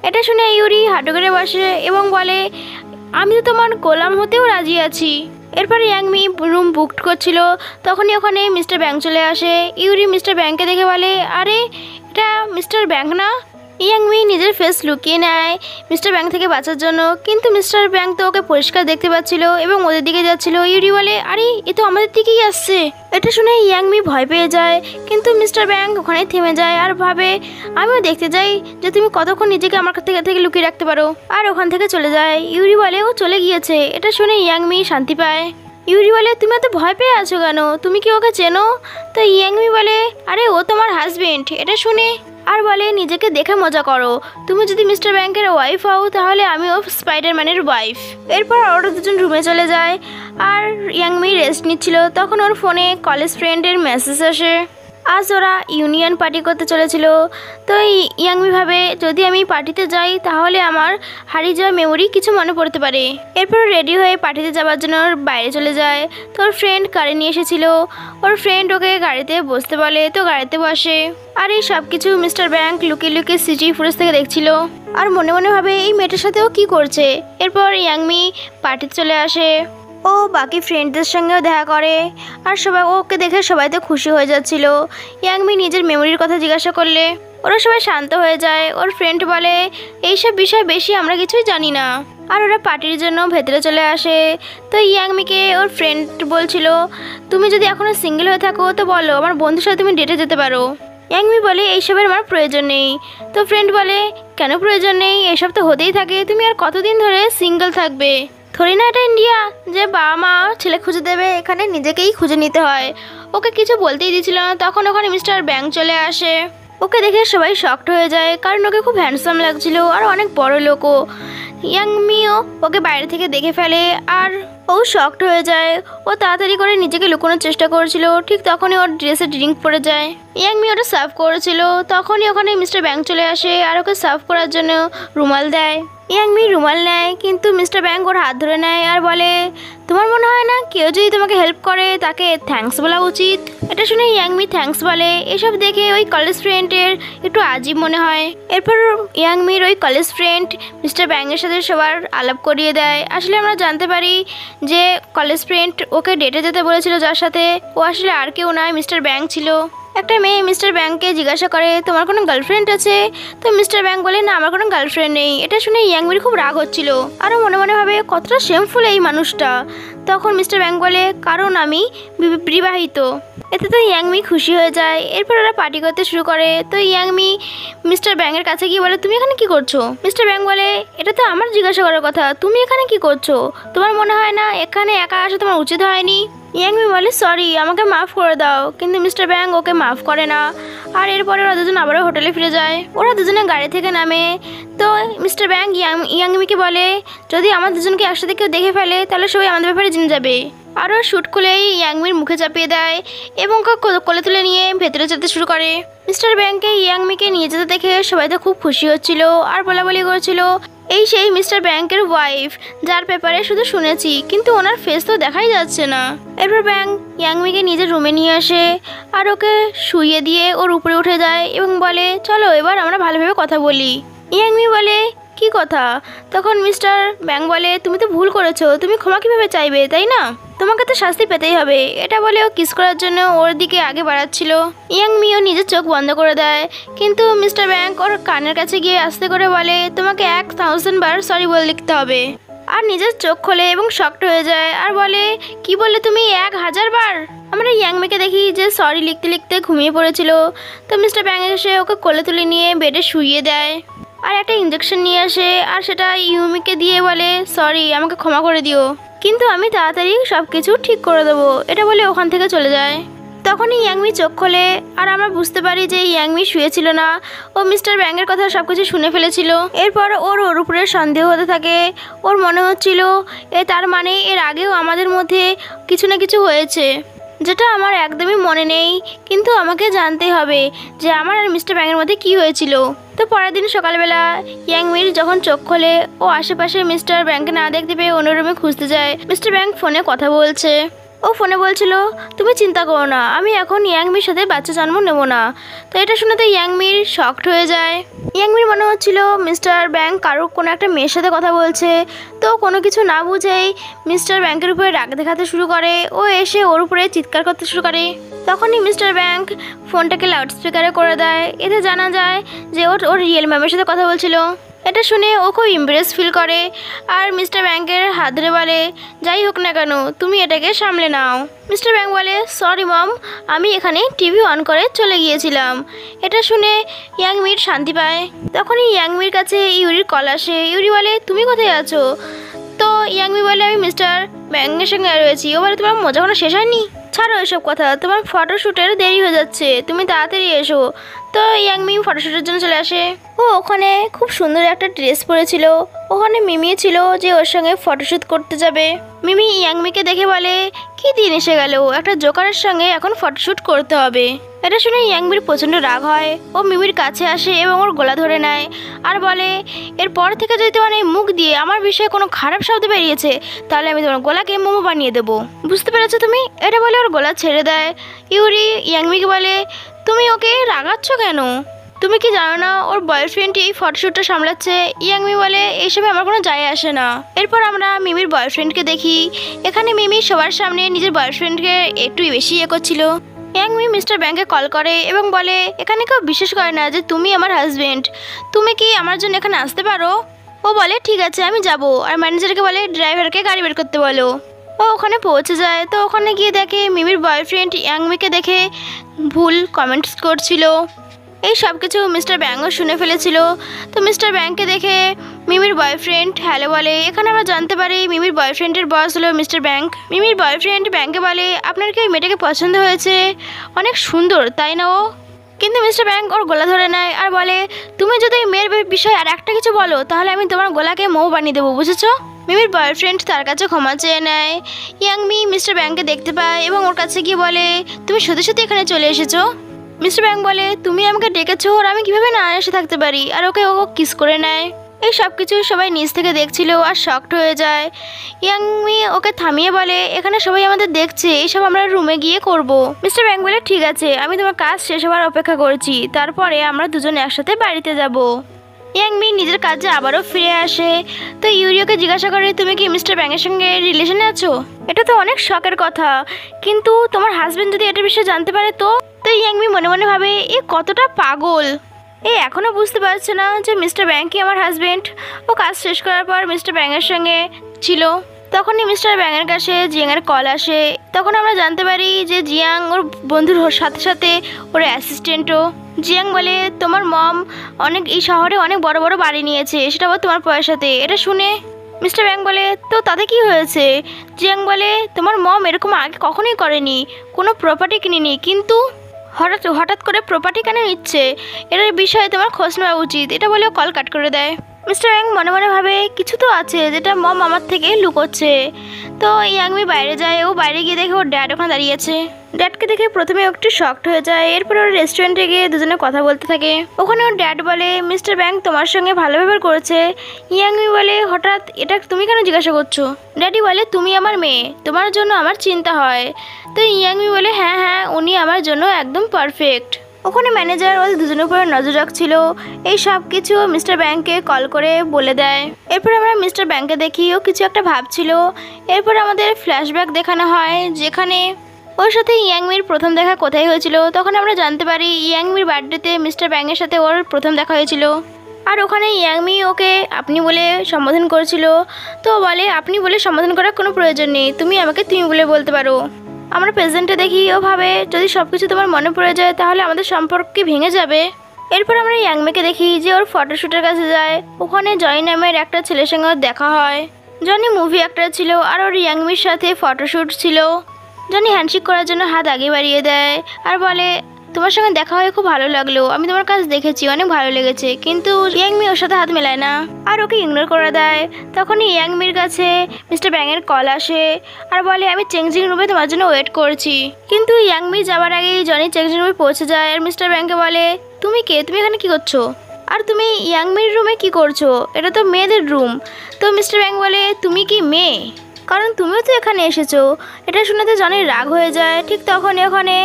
এটা শুনে ইউরি হাঁটু করে বসে এবং বলে আমি তো তোমার গোলাম হতেও রাজি আছি। এরপর ইয়াংমি রুম বুক করছিল। তখনই ওখানে মিস্টার ব্যাংক চলে আসে। ইউরি মিস্টার ব্যাংকে দেখে বলে আরে এটা মিস্টার ব্যাংক না? ইয়াংমি নিজের ফেস লুকিয়ে নেয় মিস্টার ব্যাংক থেকে বাঁচার জন্য, কিন্তু মিস্টার ব্যাংক তো ওকে পরিষ্কার দেখতে পাচ্ছিল এবং ওদের দিকে যাচ্ছিল। ইউরি বলে আরে এ তো আমাদের দিকেই আসছে। এটা শুনে ইয়াংমি ভয় পেয়ে যায়, কিন্তু মিস্টার ব্যাংক ওখানে থেমে যায় আর ভাবে আমিও দেখতে যাই যে তুমি কতক্ষণ নিজেকে আমার থেকে লুকিয়ে রাখতে পারো, আর ওখান থেকে চলে যায়। ইউরি বলে ও চলে গিয়েছে। এটা শুনে ইয়াংমি শান্তি পায়। ইউরি বলে তুমি এত ভয় পেয়ে আছো কেন, তুমি কি ওকে চেনো? তো ইয়াংমি বলে আরে ও তোমার হাজবেন্ড। এটা শুনে আর বলে নিজেকে দেখে মজা করো, তুমি যদি মিস্টার ব্যাংকের ওয়াইফ হও তাহলে আমিও স্পাইডারম্যানের ওয়াইফ। এরপর ওরা দুজন রুমে চলে যায় আর ইয়াংমি রেস্ট নিচ্ছিল। তখন ওর ফোনে কলেজ ফ্রেন্ডের মেসেজ আসে। আজ ওরা ইউনিয়ন পার্টি করতে চলেছিল। তো ইয়াংমি ভাবে যদি আমি পার্টিতে যাই তাহলে আমার হারিয়ে যাওয়া মেমোরি কিছু মনে পড়তে পারে। এরপর রেডি হয়ে পার্টিতে যাওয়ার জন্য ওর বাইরে চলে যায়। তো ওর ফ্রেন্ড গাড়ি নিয়ে এসেছিল। ওর ফ্রেন্ড ওকে গাড়িতে বসতে বলে, তো গাড়িতে বসে। আর এই সব কিছু মিস্টার ব্যাংক লুকিয়ে লুকিয়ে সিটি ফুটেজ থেকে দেখছিল আর মনে মনে ভাবে এই মেয়েটার সাথেও কি করছে। এরপর ইয়াংমি পার্টিতে চলে আসে। ও বাকি ফ্রেন্ডদের সঙ্গেও দেখা করে আর সবাই ওকে দেখে সবাই তো খুশি হয়ে যাচ্ছিল। ইয়াংমি নিজের মেমোরির কথা জিজ্ঞাসা করলে ওরা সবাই শান্ত হয়ে যায়। ওর ফ্রেন্ড বলে এইসব বিষয় বেশি আমরা কিছুই জানি না। আর ওরা পার্টির জন্য ভেতরে চলে আসে। তো ইয়াংমিকে ওর ফ্রেন্ড বলছিল তুমি যদি এখনও সিঙ্গেল হয়ে থাকো তো বলো, আমার বন্ধুর সাথে তুমি ডেটে যেতে পারো। ইয়াংমি বলে এইসবের আমার প্রয়োজন নেই। তো ফ্রেন্ড বলে কেন প্রয়োজন নেই, এসব তো হতেই থাকে, তুমি আর কতদিন ধরে সিঙ্গেল থাকবে? থরি না এটা ইন্ডিয়া যে বাবা মা ছেলে খুঁজে দেবে, এখানে নিজেকেই খুঁজে নিতে হয়। ওকে কিছু বলতেই দিচ্ছিল না। তখন ওখানে মিস্টার ব্যাংক চলে আসে। ওকে দেখে সবাই শকড হয়ে যায় কারণ ওকে খুব হ্যান্ডসাম লাগছিল আর অনেক বড় লোকও। ইয়াংমিও ওকে বাইরে থেকে দেখে ফেলে আর ও শকড হয়ে যায়। ও তাড়াতাড়ি করে নিজেকে লুকোনোর চেষ্টা করেছিল। ঠিক তখনই ওর ড্রেসে ড্রিঙ্ক পড়ে যায়। ইয়াংমি ওটা সার্ভ করেছিল। তখনই ওখানে মিস্টার ব্যাংক চলে আসে আর ওকে সার্ভ করার জন্য রুমাল দেয়। ইয়াংমি রুমাল নেয়, কিন্তু মিস্টার ব্যাংক ওর হাত ধরে নেয় আর বলে তোমার মনে হয় না কেউ যদি তোমাকে হেল্প করে তাকে থ্যাঙ্কস বলা উচিত? এটা শুনে ইয়াংমি থ্যাঙ্কস বলে। এসব দেখে ওই কলেজ ফ্রেন্ডের একটু আজীব মনে হয়। এরপর ইয়াংমির ওই কলেজ ফ্রেন্ড মিস্টার ব্যাংকের সাথে সবার আলাপ করিয়ে দেয়। আসলে আমরা জানতে পারি যে কলেজ ফ্রেন্ড ওকে ডেটে যেতে বলেছিল যার সাথে, ও আসলে আর কেউ নয় মিস্টার ব্যাংক ছিল। একটা মেয়ে মিস্টার ব্যাংককে জিজ্ঞাসা করে তোমার কোনো গার্লফ্রেন্ড আছে? তো মিস্টার ব্যাংক বলে না আমার কোনো গার্লফ্রেন্ড নেই। এটা শুনে ইয়াংমির খুব রাগ হচ্ছিল। আরও মনে মনে ভাবে কতটা শেমফুল এই মানুষটা। তখন মিস্টার ব্যাংক বলে কারণ আমি বিবাহিত। এতে তো ইয়াংমি খুশি হয়ে যায়। এরপর ওরা পার্টি করতে শুরু করে। তো ইয়াংমি মিস্টার ব্যাংকের কাছে গিয়ে বলে তুমি এখানে কি করছো? মিস্টার ব্যাংক বলে এটা তো আমার জিজ্ঞাসা করার কথা, তুমি এখানে কি করছো? তোমার মনে হয় না এখানে একা আসা তোমার উচিত হয়নি? ইয়াংমি বলে সরি, আমাকে মাফ করে দাও। কিন্তু মিস্টার ব্যাংক ওকে মাফ করে না। আর এরপরে ওরা দুজন আবারও হোটেলে ফিরে যায়। ওরা দুজনে গাড়ি থেকে নামে। তো মিস্টার ব্যাংক ইয়াংমিকে বলে যদি আমার দুজনকে একসাথে কেউ দেখে ফেলে তাহলে সবাই আমাদের ব্যাপারে জেনে যাবে। আরও শ্যুট খুলেই ইয়াংমির মুখে চাপিয়ে দেয় এবং ওকে কোলে তুলে নিয়ে ভেতরে যেতে শুরু করে। মিস্টার ব্যাংকে ইয়াংমিকে নিয়ে যেতে দেখে সবাই তো খুব খুশি হচ্ছিল আর বলাবলি করছিল এই সেই মিস্টার ব্যাংকের ওয়াইফ যার ব্যাপারে শুধু শুনেছি, কিন্তু ওনার ফেস তো দেখাই যাচ্ছে না। এরপর ব্যাংক ইয়াংমিকে নিজের রুমে নিয়ে আসে আর ওকে শুইয়ে দিয়ে ওর উপরে উঠে যায় এবং বলে চলো এবার আমরা ভালোভাবে কথা বলি। ইয়াংমি বলে কি কথা? তখন মিস্টার ব্যাং বলে তুমি তো ভুল করেছো, তুমি ক্ষমা কিভাবে চাইবে, তাই না? তোমাকে তো শাস্তি পেতেই হবে। এটা বলে ও কিস করার জন্য ওর দিকে আগে বাড়াচ্ছিল। ইয়াংমিও নিজের চোখ বন্ধ করে দেয়, কিন্তু মিস্টার ব্যাংক ওর কানের কাছে গিয়ে আস্তে করে বলে তোমাকে 1000 বার সরি বলে লিখতে হবে। আর নিজের চোখ খোলে এবং শক্ট হয়ে যায় আর বলে কি বললে তুমি 1000 বার? আমরা ইয়াংমিকে দেখি যে সরি লিখতে লিখতে ঘুমিয়ে পড়েছিল। তো মিস্টার ব্যাং এসে ওকে কোলে তুলে নিয়ে বেডে শুইয়ে দেয় আর একটা ইঞ্জেকশন নিয়ে আসে আর সেটা ইউমিকে দিয়ে বলে সরি, আমাকে ক্ষমা করে দিও, কিন্তু আমি তাড়াতাড়ি সব কিছু ঠিক করে দেবো। এটা বলে ওখান থেকে চলে যায়। তখনই ইয়াংমি চোখ খোলে আর আমরা বুঝতে পারি যে ইয়াংমি শুয়েছিল না, ও মিস্টার ব্যাংকের কথা সব কিছু শুনে ফেলেছিল। এরপর ওর উপরে সন্দেহ হতে থাকে। ওর মনে হচ্ছিল তার মানে এর আগেও আমাদের মধ্যে কিছু না কিছু হয়েছে, যেটা আমার একদমই মনে নেই, কিন্তু আমাকে জানতে হবে যে আমার আর মিস্টার ব্যাংকের মধ্যে কি হয়েছিল। তো পরের দিন সকালবেলা ইয়াংমির যখন চোখ খোলে ও আশেপাশে মিস্টার ব্যাংকে না দেখতে পেয়ে অন্য রুমে খুঁজতে যায়। মিস্টার ব্যাংক ফোনে কথা বলছে। ও ফোনে বলছিল তুমি চিন্তা করো না, আমি এখন ইয়াংমির সাথে বাচ্চা জন্ম নেব না। তো এটা শুনে তো ইয়াংমির শকড হয়ে যায়। ইয়াংমির মনে হচ্ছিল মিস্টার ব্যাংক কারো কোনো একটা মেয়ের সাথে কথা বলছে। তো কোনো কিছু না বুঝেই মিস্টার ব্যাংকের উপরে রাগ দেখাতে শুরু করে। ও এসে ওর উপরে চিৎকার করতে শুরু করে। তখনই মিস্টার ব্যাংক ফোনটাকে লাউড স্পিকারে করে দেয়। এতে জানা যায় যে ওর রিয়েল ম্যামের সাথে কথা বলছিল। এটা শুনে ও খুব ইমপ্রেস ফিল করে আর মিস্টার ব্যাংকের হাত ধরে বলে যাই হোক না কেন তুমি এটাকে সামলে নাও। মিস্টার ব্যাংক বলে সরি মম, আমি এখানে টিভি অন করে চলে গিয়েছিলাম। এটা শুনে ইয়াংমির শান্তি পায়। তখনই ইয়াংমির কাছে ইউরির কল আসে। ইউরি বলে তুমি কোথায় আছো? তো ইয়াংমি বলে আমি মিস্টার ব্যাংকের সঙ্গে রয়েছি। ও বলে তোমার মজা কোনো শেষ হয়নি, ছাড়ো এসব কথা, তোমার ফটোশ্যুটের দেরি হয়ে যাচ্ছে, তুমি তাড়াতাড়ি এসো। তো ইয়াংমি ফটোশ্যুটের জন্য চলে আসে। ও ওখানে খুব সুন্দর একটা ড্রেস পরেছিল। ওখানে মিমি ছিল যে ওর সঙ্গে ফটোশ্যুট করতে যাবে। মিমি ইয়াংমিকে দেখে বলে কি দিন এসে গেল, একটা জোকারের সঙ্গে এখন ফটোশ্যুট করতে হবে। এটা শুনে ইয়াংমির প্রচণ্ড রাগ হয়। ও মিমির কাছে আসে এবং ওর গলা ধরে নেয় আর বলে এরপর থেকে যদি তোমার এই মুখ দিয়ে আমার বিষয়ে কোনো খারাপ শব্দ বেরিয়েছে তাহলে আমি তোমার গলাকে মোমো বানিয়ে দেবো, বুঝতে পেরেছো তুমি? এটা বলে ওর গলা ছেড়ে দেয়। ইউরি ইয়াংমিকে বলে তুমি ওকে রাগাচ্ছ কেন? তুমি কি জানো না ওর বয়ফ্রেন্ড এই ফটোশ্যুটটা সামলাচ্ছে? ইয়াংমি বলে এইসবে আমার কোনো যায় আসে না। এরপর আমরা মিমির বয়ফ্রেন্ডকে দেখি। এখানে মিমি সবার সামনে নিজের বয়ফ্রেন্ডকে একটু বেশি করছিল। ইয়াংমি মিস্টার ব্যাংকে কল করে এবং বলে এখানে কেউ বিশ্বাস করে না যে তুমি আমার হাজবেন্ড, তুমি কি আমার জন্য এখানে আসতে পারো? ও বলে ঠিক আছে আমি যাব। আর ম্যানেজারকে বলে ড্রাইভারকে গাড়ি বের করতে বলো। ও ওখানে পৌঁছে যায়। তো ওখানে গিয়ে দেখে মিমির বয়ফ্রেন্ড ইয়াংমিকে দেখে ভুল কমেন্টস করছিল। এই সব কিছু মিস্টার ব্যাংকও শুনে ফেলেছিল। তো মিস্টার ব্যাংককে দেখে মিমির বয়ফ্রেন্ড হ্যালো বলে। এখানে আমরা জানতে পারি মিমির বয়ফ্রেন্ডের বস হলো মিস্টার ব্যাংক। মিমির বয়ফ্রেন্ড ব্যাংকে বলে আপনার কি ওই মেয়েটাকে পছন্দ হয়েছে? অনেক সুন্দর তাই না ও? কিন্তু মিস্টার ব্যাংক ওর গলা ধরে নেয় আর বলে তুমি যদি ওই মেয়ের বিষয়ে আর একটা কিছু বলো তাহলে আমি তোমার গলাকে মৌ বানিয়ে দেবো, বুঝেছো? মিমির বয়ফ্রেন্ড তার কাছে ক্ষমা চেয়ে নেয়। ইয়াংমি মিস্টার ব্যাংককে দেখতে পায় এবং ওর কাছে গিয়ে বলে তুমি সত্যি সত্যি এখানে চলে এসেছো? মিস্টার ব্যাংক বলে তুমি আমাকে ডেকেছো আর আমি কিভাবে না এসে থাকতে পারি, আর ওকে ও কিস করে নেয়। এই সব কিছু সবাই নিচ থেকে দেখছিল আর শকড হয়ে যায়। ইয়াংমি ওকে থামিয়ে বলে এখানে সবাই আমাদের দেখছে, এইসব আমরা রুমে গিয়ে করব। মিস্টার ব্যাংক বলে ঠিক আছে, আমি তোমার কাজ শেষ হওয়ার অপেক্ষা করছি, তারপরে আমরা দুজন একসাথে বাড়িতে যাব। ইয়াংমি নিজের কাজে আবারও ফিরে আসে। তো ইউরিওকে জিজ্ঞাসা করে তুমি কি মিস্টার ব্যাংকের সঙ্গে রিলেশনে আছো? এটা তো অনেক শখের কথা, কিন্তু তোমার হাজবেন্ড যদি এটার বিষয়ে জানতে পারে তো? তো ইয়াংমি মনে মনে ভাবে এ কতটা পাগল, এ এখনও বুঝতে পারছে না যে মিস্টার ব্যাংকই আমার হাজবেন্ড। ও কাজ শেষ করার পর মিস্টার ব্যাংকের সঙ্গে ছিল। তখনই মিস্টার ব্যাংকের কাছে জিয়াংয়ের কল আসে। তখন আমরা জানতে পারি যে জিয়াং ওর বন্ধুর সাথে সাথে ওর অ্যাসিস্ট্যান্টও। জিয়াং বলে তোমার মম এই শহরে অনেক বড় বড় বাড়ি নিয়েছে, সেটা আবার তোমার পয়সাতে। এটা শুনে মিস্টার ব্যাংক বলে তো তাতে কি হয়েছে? জিয়াং বলে তোমার মম এরকম আগে কখনোই করেনি, কোনো প্রপার্টি কিনিনি, কিন্তু হঠাৎ করে প্রপার্টি কেন নিচ্ছে, এটার বিষয়ে তোমার খোঁজ নেওয়া উচিত। এটা বলেও কল কাট করে দেয়। মিস্টার ব্যাংক মনে মনে ভাবে কিছু তো আছে যেটা মম আমার থেকে লুকোচ্ছে। তো ইয়াংমি বাইরে যায়, ও বাইরে গিয়ে দেখে ওর ড্যাড ওখানে দাঁড়িয়েছে। ড্যাডকে দেখে প্রথমে একটু শকড হয়ে যায়, এরপর ওর রেস্টুরেন্টে গিয়ে দুজনে কথা বলতে থাকে। ওখানে ওর ড্যাড বলে মিস্টার ব্যাংক তোমার সঙ্গে ভালো ব্যবহার করেছে। ইয়াংমি বলে হঠাৎ এটা তুমি কেন জিজ্ঞাসা করছো? ড্যাডি বলে তুমি আমার মেয়ে, তোমার জন্য আমার চিন্তা হয়। তো ইয়াংমি বলে হ্যাঁ হ্যাঁ উনি আমার জন্য একদম পারফেক্ট। ওখানে ম্যানেজার ওদের দুজনের উপরে নজর রাখছিল, এই সব কিছু মিস্টার ব্যাংককে কল করে বলে দেয়। এরপর আমরা মিস্টার ব্যাংককে দেখি ও কিছু একটা ভাবছিল। এরপর আমাদের ফ্ল্যাশব্যাক দেখানো হয় যেখানে ওর সাথে ইয়াংমির প্রথম দেখা কোথায় হয়েছিল। তখন আমরা জানতে পারি ইয়াংমির বার্থডেতে মিস্টার ব্যাংকের সাথে ওর প্রথম দেখা হয়েছিল। আর ওখানে ইয়াংমি ওকে আপনি বলে সম্বোধন করেছিল। তো বলে আপনি বলে সম্বোধন করার কোনো প্রয়োজন নেই, তুমি আমাকে তুমি বলে বলতে পারো। আমরা প্রেজেন্টে দেখি ও ভাবে যদি সব কিছু তোমার মনে পড়ে যায় তাহলে আমাদের সম্পর্ক কি ভেঙে যাবে। এরপর আমরা ইয়াংমিকে দেখি যে ওর ফটোশ্যুটের কাছে যায়। ওখানে জনি নামের একটা ছেলের সঙ্গে ওর দেখা হয়। জনি মুভি অ্যাক্টর ছিল আর ওর ইয়াংমির সাথে ফটোশ্যুট ছিল। জনি হ্যান্ডশেক করার জন্য হাত আগে বাড়িয়ে দেয় আর বলে তোমার সঙ্গে দেখা হয়ে খুব ভালো লাগলো, আমি তোমার কাজ দেখেছি, অনেক ভালো লেগেছে। কিন্তু ইয়াংমি ওর সাথে হাত মেলায় না আর ওকে ইগনোর করে দেয়। তখনই ইয়াংমির কাছে মিস্টার ব্যাংয়ের কল আসে আর বলে আমি চেঞ্জিং রুমে তোমার জন্য ওয়েট করছি। কিন্তু ইয়াংমি যাওয়ার আগেই জনি চেঞ্জিং রুমে পৌঁছে যায় আর মিস্টার ব্যাংকে বলে তুমি কে, তুমি এখানে কি করছো, আর তুমি ইয়াংমির রুমে কি করছো, এটা তো মেয়েদের রুম। তো মিস্টার ব্যাংক বলে তুমি কি মেয়ে, কারণ তুমিও তো এখানে এসেছো। এটা শুনে তো জনির রাগ হয়ে যায়। ঠিক তখনই ওখানে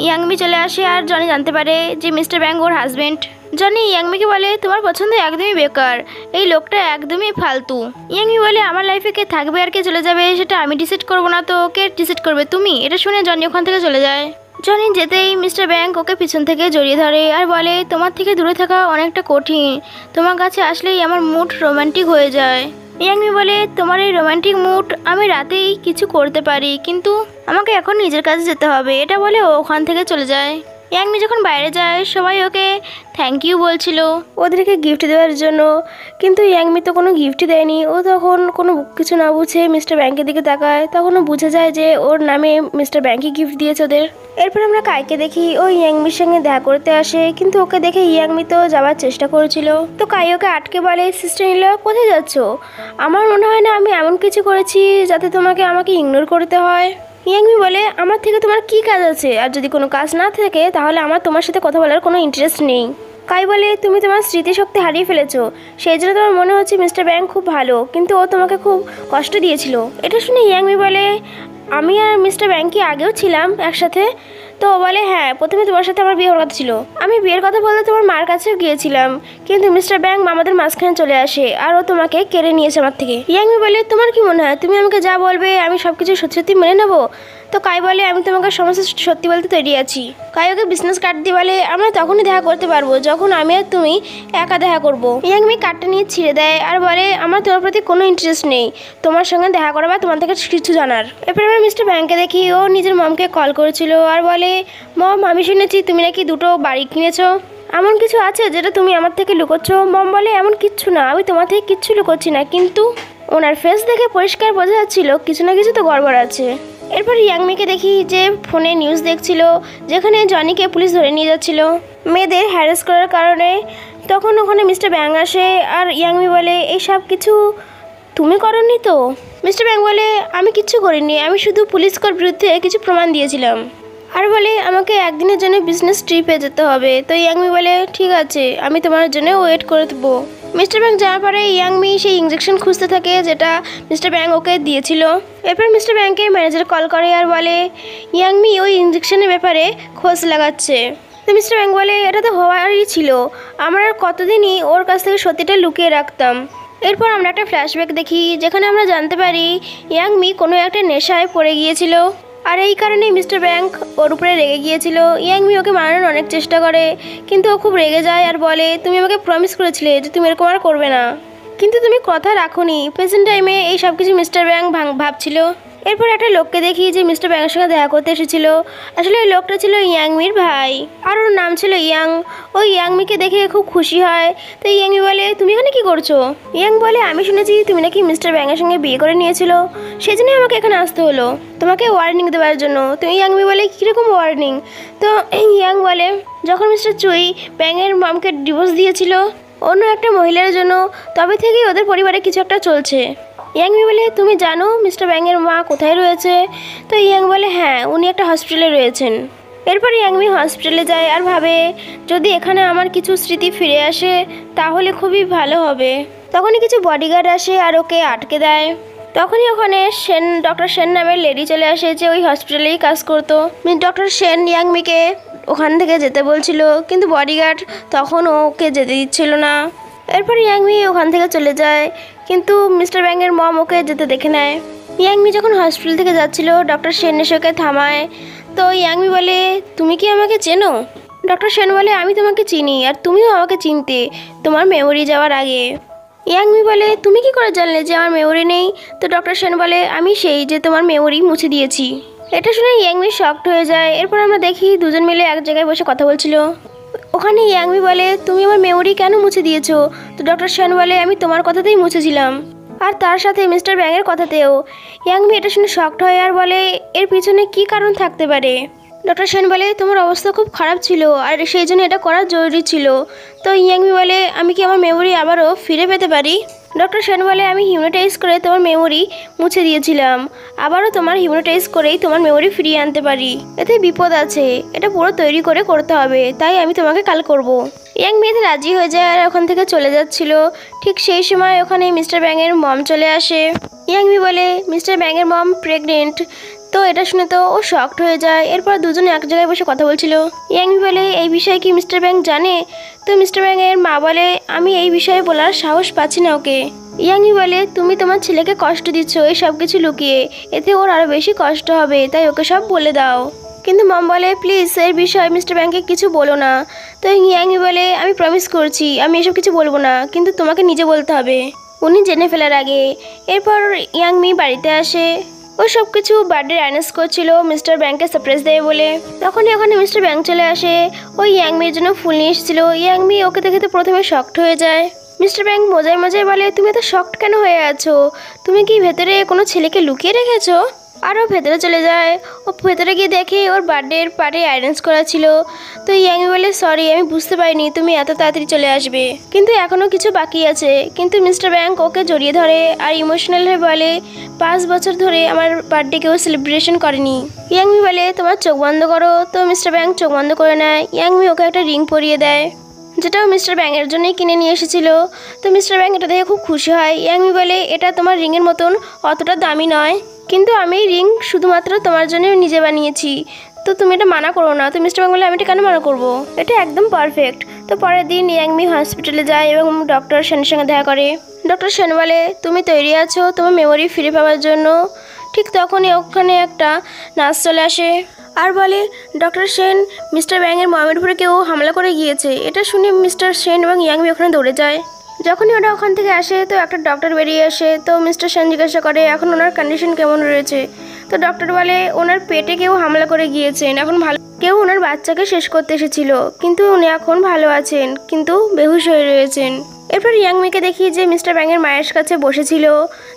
ইয়াংমি চলে আসে আর জনি জানতে পারে যে মিস্টার ব্যাংক ওর হাজবেন্ড। জনি ইয়াংমিকে বলে তোমার পছন্দ একদমই বেকার, এই লোকটা একদমই ফালতু। ইয়াংমি বলে আমার লাইফে কে থাকবে আর কে চলে যাবে সেটা আমি ডিসাইড করবো না, তো কে ডিসাইড করবে তুমি। এটা শুনে জনি ওখান থেকে চলে যায়। জনি যেতেই মিস্টার ব্যাংক ওকে পিছন থেকে জড়িয়ে ধরে আর বলে তোমার থেকে দূরে থাকা অনেকটা কঠিন, তোমার কাছে আসলেই আমার মুড রোমান্টিক হয়ে যায়। ইয়াংমি বলে তোমার এই রোমান্টিক মুড আমি রাতেই কিছু করতে পারি, কিন্তু আমাকে এখন নিজের কাছে যেতে হবে। এটা বলে ও ওখান থেকে চলে যায়। ইয়াংমি যখন বাইরে যায় সবাই ওকে থ্যাংক ইউ বলছিল ওদেরকে গিফট দেওয়ার জন্য, কিন্তু ইয়াংমি তো কোনো গিফটই দেয়নি। ও তখন কোনো কিছু না বুঝে মিস্টার ব্যাংকের দিকে তাকায়, তখন ও বুঝে যায় যে ওর নামে মিস্টার ব্যাংকই গিফট দিয়েছে ওদের। এরপর আমরা কাইকে দেখি ও ইয়াংমির সঙ্গে দেখা করতে আসে, কিন্তু ওকে দেখে ইয়াংমি তো যাওয়ার চেষ্টা করেছিল। তো কাই ওকে আটকে বলে সিস্টার ইন ল কোথায় যাচ্ছ, আমার মনে হয় না আমি এমন কিছু করেছি যাতে তোমাকে আমাকে ইগনোর করতে হয়। ইয়াংমি বলে আমার থেকে তোমার কি কাজ আছে, আর যদি কোনো কাজ না থাকে তাহলে আমার তোমার সাথে কথা বলার কোনো ইন্টারেস্ট নেই। কাই বলে তুমি তোমার স্মৃতিশক্তি হারিয়ে ফেলেছো, সেই জন্য তোমার মনে হচ্ছে মিস্টার ব্যাংক খুব ভালো, কিন্তু ও তোমাকে খুব কষ্ট দিয়েছিল। এটা শুনে ইয়াংমি বলে আমি আর মিস্টার ব্যাংকি আগেও ছিলাম একসাথে। তো ও বলে হ্যাঁ প্রথমে তোমার সাথে আমার বিয়ের কথা ছিল, আমি বিয়ের কথা বলতে তোমার মার কাছেও গিয়েছিলাম, কিন্তু মিস্টার ব্যাংক আমাদের মাঝখানে চলে আসে আর ও তোমাকে কেড়ে নিয়েছে আমার থেকে। ইয়াংমি বলে তোমার কি মনে হয় তুমি আমাকে যা বলবে আমি সব কিছু সত্যি সত্যি মেনে নেবো? তো কাই বলে আমি তোমাকে সমস্ত সত্যি বলতে তৈরি আছি। কাই ওকে বিজনেস কার্ড দিয়ে বলে আমরা তখনই দেখা করতে পারবো যখন আমি আর তুমি একা দেখা করবো। ইয়াংমি কার্ডটা নিয়ে ছিঁড়ে দেয় আর বলে আমার তোমার প্রতি কোনো ইন্টারেস্ট নেই তোমার সঙ্গে দেখা করা বা তোমার থেকে কিছু জানার। এরপর আমরা মিস্টার ব্যাংকে দেখি ও নিজের মমকে কল করেছিল আর বলে মম আমি শুনেছি তুমি নাকি 2টো বাড়ি কিনেছো, এমন কিছু আছে যেটা তুমি আমার থেকে লুকোচ্ছ? মম বলে এমন কিচ্ছু না, আমি তোমার থেকে কিচ্ছু লুকোচ্ছি না, কিন্তু ওনার ফেস দেখে পরিষ্কার বোঝা যাচ্ছিল কিছু না কিছু তো গড়বড় আছে। এরপর ইয়াংমিকে দেখি যে ফোনে নিউজ দেখছিল যেখানে জনিকে পুলিশ ধরে নিয়ে যাচ্ছিল মেয়েদের হ্যারাস করার কারণে। তখন ওখানে মিস্টার ব্যাংক আসে আর ইয়াংমি বলে এই সব কিছু তুমি করনি তো? মিস্টার ব্যাংক বলে আমি কিচ্ছু করিনি, আমি শুধু পুলিশকের বিরুদ্ধে কিছু প্রমাণ দিয়েছিলাম। আর বলে আমাকে একদিনের জন্য বিজনেস ট্রিপে যেতে হবে। তো ইয়াংমি বলে ঠিক আছে আমি তোমার জন্য ওয়েট করে দেবো। মিস্টার ব্যাংক যাওয়ার পরে ইয়াংমি সেই ইঞ্জেকশন খুঁজতে থাকে যেটা মিস্টার ব্যাংক ওকে দিয়েছিল। এরপর মিস্টার ব্যাংকের ম্যানেজার কল করে আর বলে ইয়াংমি ওই ইঞ্জেকশনের ব্যাপারে খোঁজ লাগাচ্ছে। তো মিস্টার ব্যাংক বলে এটা তো হওয়ারই ছিল, আমরা কতদিনই ওর কাছ থেকে সত্যিটা লুকিয়ে রাখতাম। এরপর আমরা একটা ফ্ল্যাশব্যাক দেখি যেখানে আমরা জানতে পারি ইয়াংমি কোনো একটা নেশায় পড়ে গিয়েছিল আর এই কারণেই মিস্টার ব্যাংক ওর উপরে রেগে গিয়েছিল। ইয়াংমি ওকে মারানোর অনেক চেষ্টা করে, কিন্তু ও খুব রেগে যায় আর বলে তুমি আমাকে প্রমিস করেছিলে যে তুমি এরকম আর করবে না, কিন্তু তুমি কথা রাখোনি। প্রেজেন্ট টাইমে এই সব কিছু মিস্টার ব্যাংক ভাবছিল। এরপর একটা লোককে দেখি যে মিস্টার ব্যাংকের সঙ্গে দেখা করতে এসেছিল। আসলে ওই লোকটা ছিল ইয়াংমির ভাই আর ওর নাম ছিল ইয়াং। ওই ইয়াংমিকে দেখে খুব খুশি হয়। তো ইয়াংমি বলে তুমি এখানে কি করছো? ইয়াং বলে আমি শুনেছি তুমি নাকি মিস্টার ব্যাংকের সঙ্গে বিয়ে করে নিয়েছিল, সেই জন্যই আমাকে এখানে আসতে হলো তোমাকে ওয়ার্নিং দেওয়ার জন্য। তো ইয়াংমি বলে কীরকম ওয়ার্নিং? তো ইয়াং বলে যখন মিস্টার চুই ব্যাংকের মমকে ডিভোর্স দিয়েছিল অন্য একটা মহিলার জন্য, তবে থেকেই ওদের পরিবারে কিছু একটা চলছে। ইয়াংমি বলে তুমি জানো মিস্টার ব্যাংয়ের মা কোথায় রয়েছে? তো ইয়াং বলে হ্যাঁ, উনি একটা হসপিটালে রয়েছেন। এরপর ইয়াংমি হসপিটালে যায় আর ভাবে যদি এখানে আমার কিছু স্মৃতি ফিরে আসে তাহলে খুবই ভালো হবে। তখনই কিছু বডিগার্ড আসে আর ওকে আটকে দেয়। তখনই ওখানে ডক্টর সেন নামের লেডি চলে আসে, যে ওই হসপিটালেই কাজ করতো। ডক্টর সেন ইয়াংমিকে ওখান থেকে যেতে বলছিল, কিন্তু বডিগার্ড তখন ওকে যেতে দিচ্ছিল না। এরপর ইয়াংমি ওখান থেকে চলে যায়, কিন্তু মিস্টার ব্যাংয়ের মম ওকে যেতে দেখে নেয়। ইয়াংমি যখন হসপিটাল থেকে যাচ্ছিল ডক্টর সেন এসে ওকে থামায়। তো ইয়াংমি বলে তুমি কি আমাকে চেনো? ডক্টর সেন বলে আমি তোমাকে চিনি আর তুমিও আমাকে চিনতে, তোমার মেমোরি যাওয়ার আগে। ইয়াংমি বলে তুমি কি করে জানলে যে আমার মেমোরি নেই? তো ডক্টর সেন বলে আমি সেই যে তোমার মেমোরি মুছে দিয়েছি। এটা শুনে ইয়াংমি শকড হয়ে যায়। এরপর আমরা দেখি দুজন মিলে এক জায়গায় বসে কথা বলছিল। ওখানে ইয়াংমি বলে তুমি আমার মেমোরি কেন মুছে দিয়েছো? তো ডক্টর সেন বলে আমি তোমার কথাতেই মুছেছিলাম, আর তার সাথে মিস্টার ব্যাংয়ের কথাতেও। ইয়াংমি এটা শুনে শকড হয় আর বলে এর পিছনে কি কারণ থাকতে পারে? ডক্টর সেন বলে তোমার অবস্থা খুব খারাপ ছিল আর সেই জন্য এটা করা জরুরি ছিল। তো ইয়াংমি বলে আমি কি আমার মেমোরি আবারও ফিরে পেতে পারি? ডক্টর সেন বলে আমি হিপনোটাইজ করে তোমার মেমোরি মুছে দিয়েছিলাম, আবারও তোমার হিপনোটাইজ করেই তোমার মেমোরি ফিরিয়ে আনতে পারি। এতে বিপদ আছে, এটা পুরো তৈরি করে করতে হবে, তাই আমি তোমাকে কাল করব। ইয়াংমি এতে রাজি হয়ে যায় আর ওখান থেকে চলে যাচ্ছিল। ঠিক সেই সময় ওখানে মিস্টার ব্যাংয়ের মম চলে আসে। ইয়াংমি বলে মিস্টার ব্যাংয়ের মম প্রেগনেন্ট। তো এটা শুনে তো ও শকড হয়ে যায়। এরপর দুজনে এক জায়গায় বসে কথা বলছিল। ইয়াংমি বলে এই বিষয়ে কি মিস্টার ব্যাং জানে? তো মিস্টার ব্যাংয়ের মা বলে আমি এই বিষয়ে বলার সাহস পাচ্ছি না ওকে। ইয়াংমি বলে তুমি তোমার ছেলেকে কষ্ট দিচ্ছ এই সব কিছু লুকিয়ে, এতে ওর আরও বেশি কষ্ট হবে, তাই ওকে সব বলে দাও। কিন্তু মম বলে প্লিজ এর বিষয়ে মিস্টার ব্যাংকে কিছু বলো না। তো ইয়াংমি বলে আমি প্রমিস করছি আমি এসব কিছু বলবো না, কিন্তু তোমাকে নিজে বলতে হবে, উনি জেনে ফেলার আগে। এরপর ইয়াংমি বাড়িতে আসে। ও সব কিছু বার্থডে অ্যানাউন্স করছিল মিস্টার ব্যাংকে সারপ্রাইজ দেবে বলে। তখনই ওখানে মিস্টার ব্যাংক চলে আসে। ওই ইয়াংমির জন্য ফুল নিয়ে এসেছিল। ইয়াংমি ওকে দেখে তো প্রথমে শকড হয়ে যায়। মিস্টার ব্যাংক মজায় মজায় বলে তুমি এত শকড কেন হয়ে আছো? তুমি কি ভেতরে কোনো ছেলেকে লুকিয়ে রেখেছো? আরও ভেতরে চলে যায়। ও ভেতরে গিয়ে দেখে ওর বার্থডের পার্টি অ্যারেঞ্জ করা ছিল। তো ইয়াংমি বলে সরি আমি বুঝতে পারিনি তুমি এত তাড়াতাড়ি চলে আসবে, কিন্তু এখনও কিছু বাকি আছে। কিন্তু মিস্টার ব্যাংক ওকে জড়িয়ে ধরে আর ইমোশনাল হয়ে বলে 5 বছর ধরে আমার বার্থডে কেউ সেলিব্রেশন করেনি। ইয়াংমি বলে তোমার চোখ বন্ধ করো। তো মিস্টার ব্যাংক চোখ বন্ধ করে নেয়। ইয়াংমি ওকে একটা রিং পরিয়ে দেয়, যেটাও মিস্টার ব্যাংকের জন্যই কিনে নিয়ে এসেছিল। তো মিস্টার ব্যাংক এটা দেখে খুব খুশি হয়। ইয়াংমি বলে এটা তোমার রিংয়ের মতন অতটা দামি নয়, কিন্তু আমি এই রিং শুধুমাত্র তোমার জন্য নিজে বানিয়েছি, তো তুমি এটা মানা করো না। তো মিস্টার ব্যাংক বলে আমি এটা কেন মানা করবো, এটা একদম পারফেক্ট। তো পরের দিন ইয়াংমি হসপিটালে যায় এবং ডক্টর সেনের সঙ্গে দেখা করে। ডক্টর সেন বলে তুমি তৈরি আছো তোমার মেমোরি ফিরে পাওয়ার জন্য? ঠিক তখনই ওখানে একটা নার্স চলে আসে আর বলে ডক্টর সেন মিস্টার ব্যাংয়ের মমের উপরে কেউ হামলা করে গিয়েছে। এটা শুনে মিস্টার সেন এবং ইয়াংমি ওখানে দৌড়ে যায়। যখনই ওরা ওখান থেকে আসে তো একটা ডক্টর বেরিয়ে আসে। তো মিস্টার সেন জিজ্ঞাসা করে এখন ওনার কন্ডিশন কেমন রয়েছে? তো ডক্টর বলে ওনার পেটে কেউ হামলা করে গিয়েছেন, এখন ভালো, কেউ ওনার বাচ্চাকে শেষ করতে এসেছিল, কিন্তু উনি এখন ভালো আছেন, কিন্তু বেহুশ হয়ে রয়েছেন। এরপর ইয়াংমিকে দেখি যে মিস্টার ব্যাংয়ের মায়ের কাছে বসেছিল।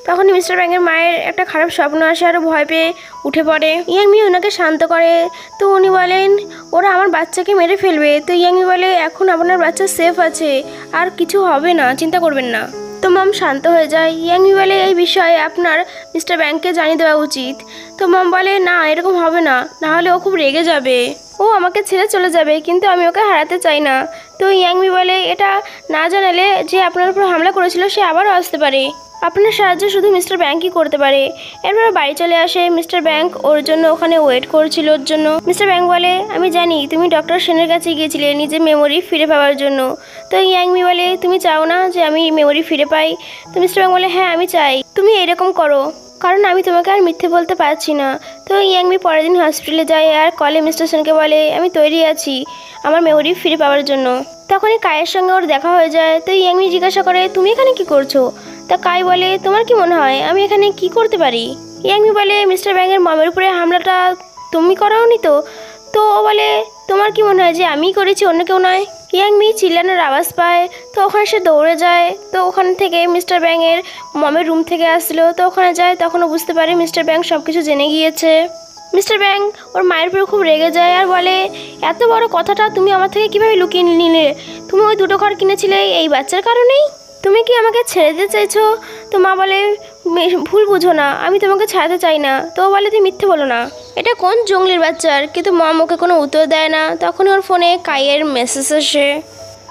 তখন মিস্টার ব্যাংয়ের মায়ের একটা খারাপ স্বপ্ন আসে আর ভয় পেয়ে উঠে পড়ে। ইয়াংমি ওনাকে শান্ত করে। তো উনি বলেন ওরা আমার বাচ্চাকে মেরে ফেলবে। তো ইয়াংমি বলে এখন আপনার বাচ্চা সেফ আছে, আর কিছু হবে না, চিন্তা করবেন না। তো মম শান্ত হয়ে যায়। ইয়াংমি বলে এই বিষয়ে আপনার মিস্টার ব্যাংককে জানিয়ে দেওয়া উচিত। তো মম বলে না এরকম হবে না, নাহলে ও খুব রেগে যাবে, ও আমাকে ছেড়ে চলে যাবে, কিন্তু আমি ওকে হারাতে চাই না। তো ইয়াংমি বলে এটা না জানালে যে আপনার উপর হামলা করেছিল সে আবারও আসতে পারে, আপনার সাহায্য শুধু মিস্টার ব্যাংকই করতে পারে। এরপর বাড়ি চলে আসে। মিস্টার ব্যাংক ওর জন্য ওখানে ওয়েট করছিল ওর জন্য। মিস্টার ব্যাংক বলে আমি জানি তুমি ডক্টর সেনের কাছে গিয়েছিলে নিজের মেমোরি ফিরে পাওয়ার জন্য। তো ইয়াংমি বলে তুমি চাও না যে আমি মেমোরি ফিরে পাই? তো মিস্টার ব্যাংক বলে হ্যাঁ আমি চাই, তুমি এরকম করো, কারণ আমি তোমাকে আর মিথ্যে বলতে পারছি না। তো ইয়াংমি পরের দিন হসপিটালে যায় আর কলে মিস্টার সেনকে বলে আমি তৈরি আছি আমার মেমোরি ফিরে পাওয়ার জন্য। তখনই কায়ের সঙ্গে ওর দেখা হয়ে যায়। তো ইয়াংমি জিজ্ঞাসা করে তুমি এখানে কি করছো? তা কাই বলে তোমার কি মনে হয় আমি এখানে কি করতে পারি? ইয়াংমি বলে মিস্টার ব্যাংকের মমের উপরে হামলাটা তুমি করাওনি তো? তো ও বলে তোমার কি মনে হয় যে আমিই করেছি, অন্য কেউ নয়? ইয়াংমি চিল্লানোর আওয়াজ পায়। তো ওখানে সে দৌড়ে যায়। তো ওখান থেকে মিস্টার ব্যাংকের মমের রুম থেকে আসলো। তো ওখানে যায়, তখনও বুঝতে পারে মিস্টার ব্যাংক সব কিছু জেনে গিয়েছে। মিস্টার ব্যাংক ওর মায়ের উপরে খুব রেগে যায় আর বলে এত বড় কথাটা তুমি আমার থেকে কিভাবে লুকিয়ে নিলে? তুমি ওই 2টো ঘর কিনেছিলে এই বাচ্চার কারণেই? তুমি কি আমাকে ছেড়ে দিতে চাইছো? তো মা বলে ভুল বুঝো না, আমি তোমাকে ছাড়তে চাই না। তো বলে তুই মিথ্যে বলো না, এটা কোন জঙ্গলির বাচ্চার। কিন্তু মম ওকে কোনো উত্তর দেয় না। তখন ওর ফোনে কাইয়ের মেসেজ আসে।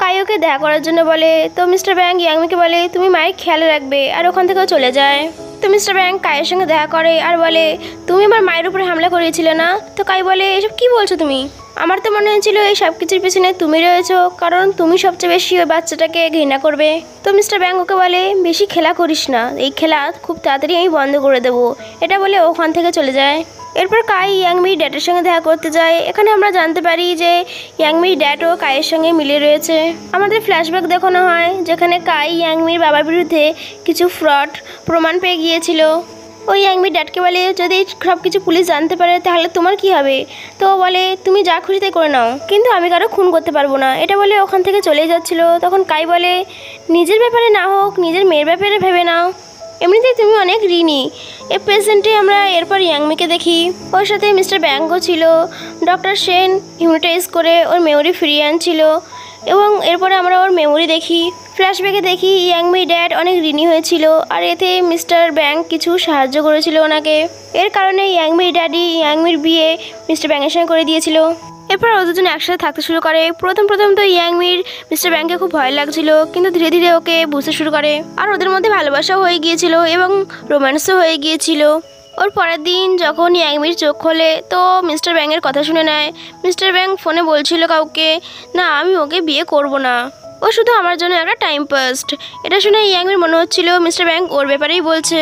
কাই ওকে দেখা করার জন্য বলে। তো মিস্টার ব্যাং ইয়াংমিকে বলে তুমি মায়ের খেয়াল রাখবে, আর ওখান থেকেও চলে যায়। তো মিস্টার ব্যাং কাইয়ের সঙ্গে দেখা করে আর বলে তুমি আমার মায়ের উপরে হামলা করিয়েছিলে না? তো কাই বলে এসব কি বলছো তুমি? আমার তো মনে হয়েছিল এই সব কিছুর পিছনে তুমি রয়েছো, কারণ তুমি সবচেয়ে বেশি ওই বাচ্চাটাকে ঘৃণা করবে। তো মিস্টার ব্যাং ওকে বলে বেশি খেলা করিস না, এই খেলা খুব তাড়াতাড়ি আমি বন্ধ করে দেবো। এটা বলে ওখান থেকে চলে যায়। এরপর কাই ইয়াংমির ড্যাডের সঙ্গে দেখা করতে যায়। এখানে আমরা জানতে পারি যে ইয়াংমির ড্যাডও কাইয়ের সঙ্গে মিলে রয়েছে। আমাদের ফ্ল্যাশব্যাক দেখানো হয় যেখানে কাই ইয়াংমির বাবার বিরুদ্ধে কিছু ফ্রড প্রমাণ পেয়ে গিয়েছিল। ওই ইয়াংমির ড্যাডকে বলে যদি সব কিছু পুলিশ জানতে পারে তাহলে তোমার কি হবে? তো বলে তুমি যা খুশি তাই করে নাও, কিন্তু আমি কারো খুন করতে পারবো না। এটা বলে ওখান থেকে চলে যাচ্ছিল। তখন কাই বলে নিজের ব্যাপারে না হোক নিজের মেয়ের ব্যাপারে ভেবে নাও, এমনিতেই তুমি অনেক ঋণী। এর প্রেজেন্টে আমরা এরপর ইয়াংমিকে দেখি, ওর সাথে মিস্টার ব্যাংকও ছিল। ডক্টর সেন হিপনোটাইজ করে ওর মেমোরি ফিরিয়ে আনছিল এবং এরপরে আমরা ওর মেমোরি দেখি। ফ্ল্যাশব্যাকে দেখি ইয়াংমির ড্যাড অনেক ঋণী হয়েছিল আর এতে মিস্টার ব্যাংক কিছু সাহায্য করেছিল ওনাকে। এর কারণে ইয়াংমির ড্যাডি ইয়াংমির বিয়ে মিস্টার ব্যাংকের সঙ্গে করে দিয়েছিল। এরপর ওরা দুজনে একসাথে থাকতে শুরু করে। প্রথম তো ইয়াংমির মিস্টার ব্যাংকে খুব ভয় লাগছিল, কিন্তু ধীরে ধীরে ওকে বুঝতে শুরু করে আর ওদের মধ্যে ভালোবাসাও হয়ে গিয়েছিল এবং রোম্যান্সও হয়ে গিয়েছিল। ওর পরের দিন যখন ইয়াংমির চোখ খোলে তো মিস্টার ব্যাংকের কথা শুনে নেয়। মিস্টার ব্যাংক ফোনে বলছিল কাউকে না আমি ওকে বিয়ে করব না, ও শুধু আমার জন্য একটা টাইম পাস। এটা শুনে ইয়াংমির মনে হচ্ছিল মিস্টার ব্যাংক ওর ব্যাপারেই বলছে।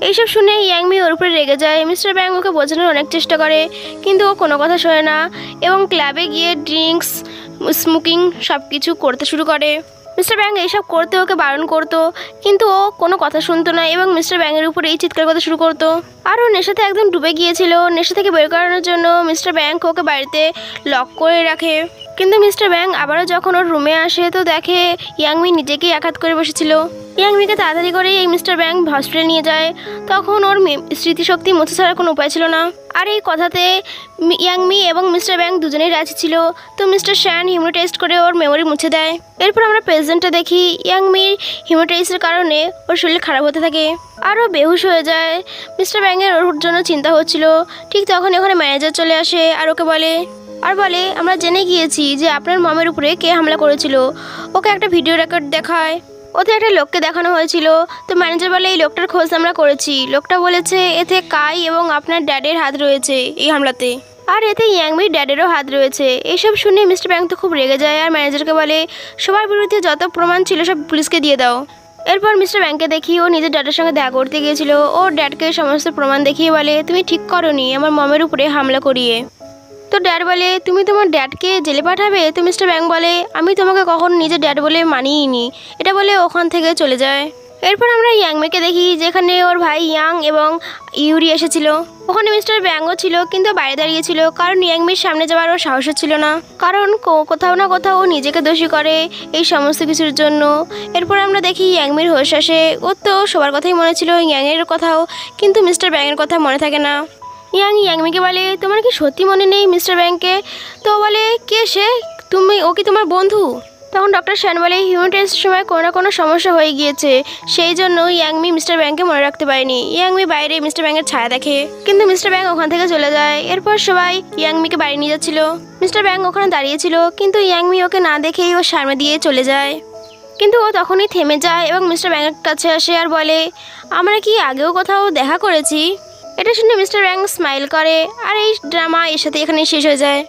এইসব শুনে ইয়াংমি ওর উপরে রেগে যায়। মিস্টার ব্যাংক ওকে বোঝানোর অনেক চেষ্টা করে, কিন্তু ও কোনো কথা শোনে না এবং ক্লাবে গিয়ে ড্রিঙ্কস স্মোকিং সব কিছু করতে শুরু করে। মিস্টার ব্যাংক এইসব করতে ওকে বারণ করতো, কিন্তু ও কোনো কথা শুনতো না এবং মিস্টার ব্যাংকের উপরে এই চিৎকার করতে শুরু করতো। আর ও নেশাতে একদম ডুবে গিয়েছিল। নেশা থেকে বের করানোর জন্য মিস্টার ব্যাংক ওকে বাড়িতে লক করে রাখে। কিন্তু মিস্টার ব্যাংক আবারও যখন ওর রুমে আসে তো দেখে ইয়াংমি নিজেকেই আঘাত করে বসেছিল। ইয়াংমিকে তাড়াতাড়ি করে এই মিস্টার ব্যাংক হসপিটালে নিয়ে যায়। তখন ওর স্মৃতিশক্তি মুছে ছাড়ার কোনো উপায় ছিল না। আর এই কথাতে ইয়াংমি এবং মিস্টার ব্যাংক দুজনেই রাজি ছিল। তো মিস্টার শ্যান হিপনোটাইজড করে ওর মেমোরি মুছে দেয়। এরপর আমরা প্রেজেন্টে দেখি ইয়াংমির হিপনোটাইজের কারণে ওর শরীর খারাপ হতে থাকে আর ও বেহুশ হয়ে যায়। মিস্টার ব্যাংকের ওর জন্য চিন্তা হচ্ছিল। ঠিক তখন ওখানে ম্যানেজার চলে আসে আর ওকে বলে আমরা জেনে গিয়েছি যে আপনার মমের উপরে কে হামলা করেছিল। ওকে একটা ভিডিও রেকর্ড দেখায়, ওতে একটা লোককে দেখানো হয়েছিল। তো ম্যানেজার বলে এই লোকটার খোঁজ আমরা করেছি। লোকটা বলেছে এতে কাই এবং আপনার ড্যাডের হাত রয়েছে এই হামলাতে, আর এতে ইয়াংমির ড্যাডেরও হাত রয়েছে। এইসব শুনে মিস্টার ব্যাংক তো খুব রেগে যায় আর ম্যানেজারকে বলে সবার বিরুদ্ধে যত প্রমাণ ছিল সব পুলিশকে দিয়ে দাও। এরপর মিস্টার ব্যাংকে দেখি ও নিজের ড্যাডের সঙ্গে দেখা করতে গিয়েছিল। ওর ড্যাডকে সমস্ত প্রমাণ দেখিয়ে বলে তুমি ঠিক করোনি আমার মমের উপরে হামলা করিয়ে। তো ড্যাড বলে তুমি তোমার ড্যাডকে জেলে পাঠাবে? তো মিস্টার ব্যাংক বলে আমি তোমাকে কখনো নিজের ড্যাড বলে মানিইনি। এটা বলে ওখান থেকে চলে যায়। এরপর আমরা ইয়াংমিকে দেখি যেখানে ওর ভাই ইয়াং এবং ইউরি এসেছিল। ওখানে মিস্টার ব্যাংকও ছিল, কিন্তু বাইরে দাঁড়িয়েছিল কারণ ইয়াংমির সামনে যাওয়ার ওর সাহস ছিল না, কারণ কোথাও না কোথাও ও নিজেকে দোষী করে এই সমস্ত কিছুর জন্য। এরপর আমরা দেখি ইয়াংমির হোশ আসে। ওর তো সবার কথাই মনে ছিল, ইয়াংয়ের কথাও, কিন্তু মিস্টার ব্যাংকের কথা মনে থাকে না। ইয়াংমিকে বলে তোমার কি সত্যি মনে নেই মিস্টার ব্যাংকে? তো বলে কে সে? ও কি তোমার বন্ধু? তখন ডক্টর শ্যান বলে হিউম্যান সময় কোনো না কোনো সমস্যা হয়ে গিয়েছে, সেই জন্য ইয়াংমি মিস্টার ব্যাংকে মনে রাখতে পারেনি। ইয়াংমি বাইরে মিস্টার ব্যাংকের ছায়া দেখে, কিন্তু মিস্টার ব্যাংক ওখান থেকে চলে যায়। এরপর সবাই ইয়াংমিকে বাড়ি নিয়ে যাচ্ছিল। মিস্টার ব্যাংক ওখানে দাঁড়িয়েছিল, কিন্তু ইয়াংমি ওকে না দেখেই ওর সামনে দিয়ে চলে যায়। কিন্তু ও তখনই থেমে যায় এবং মিস্টার ব্যাংকের কাছে আসে আর বলে আমরা কি আগেও কোথাও দেখা করেছি? এটা শুনে মিস্টার ব্যাংক স্মাইল করে আর এই ড্রামা এর সাথে এখানে শেষ হয়ে যায়।